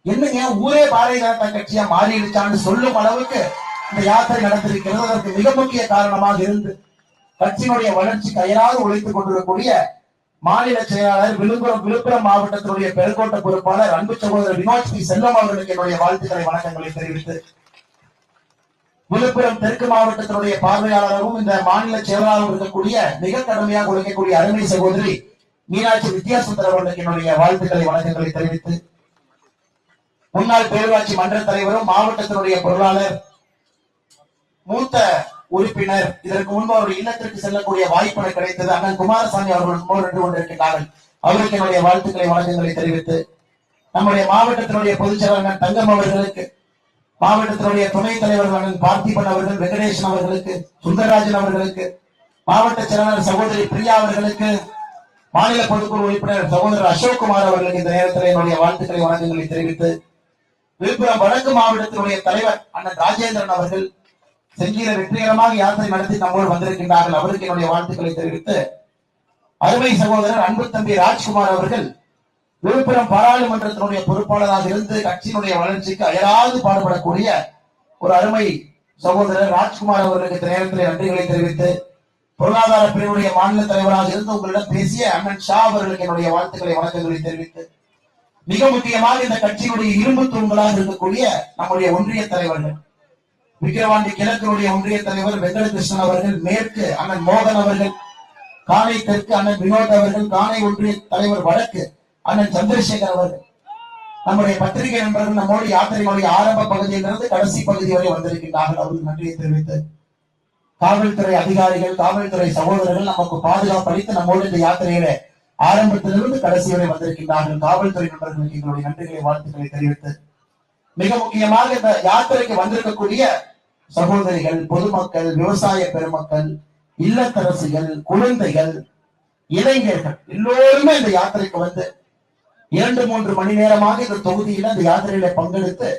என்னங்க ஊரே பாரதிய ஜனதா கட்சியா மாறிடுச்சான்னு சொல்லும் அளவுக்கு இந்த யாத்திரை நடந்திருக்கிறது. அதற்கு மிக முக்கிய காரணமாக இருந்து கட்சியினுடைய வளர்ச்சிக்கு அயராது உழைத்துக் கொண்டிருக்கக்கூடிய மாநில செயலாளர், விழுப்புரம் மாவட்டத்தினுடைய பெருங்கோட்ட பொறுப்பாளர் அன்பு சகோதரர் வினோத் பி செல்வம் அவர்களுக்கு என்னுடைய வாழ்த்துக்களை வணக்கங்களை தெரிவித்து, விழுப்புரம் தெற்கு மாவட்டத்தினுடைய பார்வையாளரும் இந்த மாநில செயலாளரும் இருக்கக்கூடிய மிக கடுமையாக உழைக்கக்கூடிய அருமை சகோதரி மீனாட்சி வித்யாசுந்தர் அவர்களுக்கு என்னுடைய வாழ்த்துக்களை வணக்கங்களை தெரிவித்து, முன்னாள் பேரூராட்சி மன்ற தலைவரும் மாவட்டத்தினுடைய பொருளாளர், மூத்த உறுப்பினர், இதற்கு முன்பு அவருடைய இல்லத்திற்கு செல்லக்கூடிய வாய்ப்பு கிடைத்தது அண்ணன் குமாரசாமி அவர்கள் நின்று கொண்டிருக்கிறார்கள். அவருக்கு என்னுடைய வாழ்த்துக்களை வணக்கங்களை தெரிவித்து, நம்முடைய மாவட்டத்தினுடைய பொதுச் செயலாளர் தங்கம் அவர்களுக்கு, மாவட்டத்தினுடைய துணைத் தலைவர்கள் அண்ணன் பார்த்திபன் அவர்கள், வெங்கடேசன் அவர்களுக்கு, சுந்தரராஜன் அவர்களுக்கு, மாவட்ட செயலாளர் சகோதரி பிரியா அவர்களுக்கு, மாநில பொதுக்குழு உறுப்பினர் சகோதரர் அசோக்குமார் அவர்களுக்கு இந்த நேரத்தில் என்னுடைய வாழ்த்துக்களை வணக்கங்களை தெரிவித்து, விழுப்புரம் வடக்கு மாவட்டத்தினுடைய தலைவர் அண்ணன் ராஜேந்திரன் அவர்கள் செஞ்சியில வெற்றிகரமாக யாத்திரை நடத்தி நம்மோடு வந்திருக்கின்றார்கள். அவருக்கு என்னுடைய வாழ்த்துக்களை தெரிவித்து, அருமை சகோதரர் அன்பு தம்பி ராஜ்குமார் அவர்கள் விழுப்புரம் பாராளுமன்றத்தினுடைய பொறுப்பாளராக இருந்து கட்சியினுடைய வளர்ச்சிக்கு அயராது பாடுபடக்கூடிய ஒரு அருமை சகோதரர் ராஜ்குமார் அவர்களுக்கு இந்த நேரத்தில் நன்றிகளை தெரிவித்து, பொருளாதார பிரிவுடைய மாநில தலைவராக இருந்து உங்களிடம் பேசிய அண்ணன் ஷா அவர்களுக்கு என்னுடைய வாழ்த்துக்களை வணக்கங்களை தெரிவித்து, மிக முக்கியமாக இந்த கட்சியினுடைய இரும்பு தூண்களாக இருக்கக்கூடிய நம்முடைய ஒன்றிய தலைவர்கள், விக்கிரவாண்டி கிழக்கினுடைய ஒன்றிய தலைவர் வெங்கடகிருஷ்ணன் அவர்கள், மேற்கு அண்ணன் மோகன் அவர்கள், காணை தெற்கு அண்ணன் வினோத் அவர்கள், காணை ஒன்றிய தலைவர் வடக்கு அண்ணன் சந்திரசேகர் அவர்கள், நம்முடைய பத்திரிகை நண்பர்கள் நம்மோடு யாத்திரையினுடைய ஆரம்ப பகுதியிலிருந்து கடைசி பகுதி வரை வந்திருக்கின்றார்கள். அவர்கள் நன்றியை தெரிவித்து, காவல்துறை அதிகாரிகள், காவல்துறை சகோதரர்கள் நமக்கு பாதுகாப்பு அளித்து நம்மோடு இந்த யாத்திரையில ஆரம்பத்திலிருந்து கடைசி வரை வந்திருக்கின்றார்கள். காவல்துறை நண்பர்களுக்கு எங்களுடைய நன்றிகளை வாழ்த்துக்களை தெரிவித்து, மிக முக்கியமாக இந்த யாத்திரைக்கு வந்திருக்கக்கூடிய சகோதரிகள், பொதுமக்கள், விவசாய பெருமக்கள், இல்லத்தரசிகள், குழந்தைகள், இளைஞர்கள் எல்லோருமே இந்த யாத்திரைக்கு வந்து 2-3 மணி நேரமாக இந்த தொகுதியில அந்த யாத்திரையில பங்கெடுத்து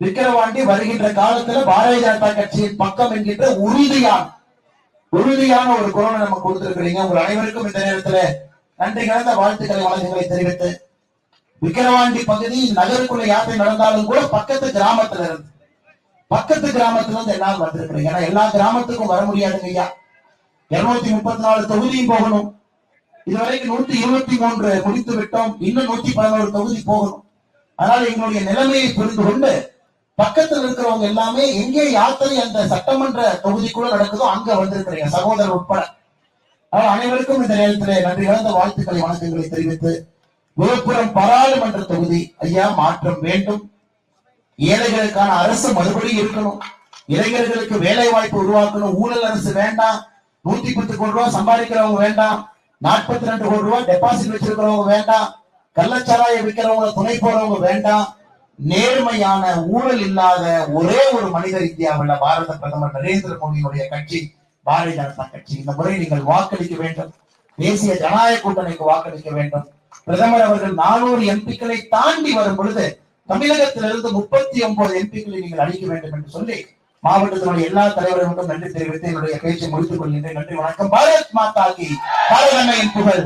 விக்கிரவாண்டி வருகின்ற காலத்துல பாரதிய ஜனதா கட்சியின் பக்கம் என்கின்ற உறுதியான ஒரு குரலை நம்ம கொடுத்திருக்கிறீங்க. உங்கள் அனைவருக்கும் இந்த நேரத்துல நன்றி கலந்த வாழ்த்துக்களை வழக்குகளை தெரிவித்து, விக்கிரவாண்டி பகுதி நகருக்குள்ள யாத்திரை நடந்தாலும் கூட பக்கத்து கிராமத்துல இருந்து எல்லாரும் வந்திருக்கிறீங்க. ஏன்னா எல்லா கிராமத்துக்கும் வர முடியாதுங்க ஐயா. 234 தொகுதியும் போகணும். இதுவரைக்கும் 123 முடித்து விட்டோம். இன்னும் 111 தொகுதி போகணும். அதனால எங்களுடைய நிலைமையை புரிந்து கொண்டு பக்கத்தில் இருக்கிறவங்க எல்லாமே எங்கே யாத்திரை அந்த சட்டமன்ற தொகுதிக்குள்ள நடக்குதோ அங்க வந்திருக்கிறீங்க, சகோதரர் உட்பட. அனைவருக்கும் இந்த நேரத்தில் நன்றி கலந்த வாழ்த்துக்களை வணக்கங்களை தெரிவித்து, விழுப்புரம் பாராளுமன்ற தொகுதி ஐயா மாற்றம் வேண்டும். ஏழைகளுக்கான அரசு மறுபடியும் இருக்கணும். இளைஞர்களுக்கு வேலை வாய்ப்பு உருவாக்கணும். ஊழல் அரசு வேண்டாம். 110 கோடி ரூபாய் சம்பாதிக்கிறவங்க வேண்டாம். 42 கோடி ரூபாய் டெபாசிட் வச்சிருக்கிறவங்க வேண்டாம். கள்ளச்சாராய விற்கிறவங்க துணை போறவங்க வேண்டாம். நேர்மையான ஊழல் இல்லாத ஒரே ஒரு மனிதர் இந்தியாவில் பாரத பிரதமர் நரேந்திர மோடியினுடைய கட்சி பாரதிய ஜனதா கட்சி. இந்த முறை நீங்கள் வாக்களிக்க வேண்டும். தேசிய ஜனநாயக கூட்டணிக்கு வாக்களிக்க வேண்டும். பிரதமர் அவர்கள் 400 எம்பிக்களை தாண்டி வரும் பொழுது தமிழகத்திலிருந்து 39 எம்பிக்களை நீங்கள் அளிக்க வேண்டும் என்று சொல்லி மாவட்டத்தினுடைய எல்லா தலைவர்களுக்கும் நன்றி தெரிவித்து என்னுடைய பேச்சை முடித்துக் கொள்கின்றேன். நன்றி, வணக்கம். பாரத் மாதா கி, பாரத அன்னையின் புகழ்.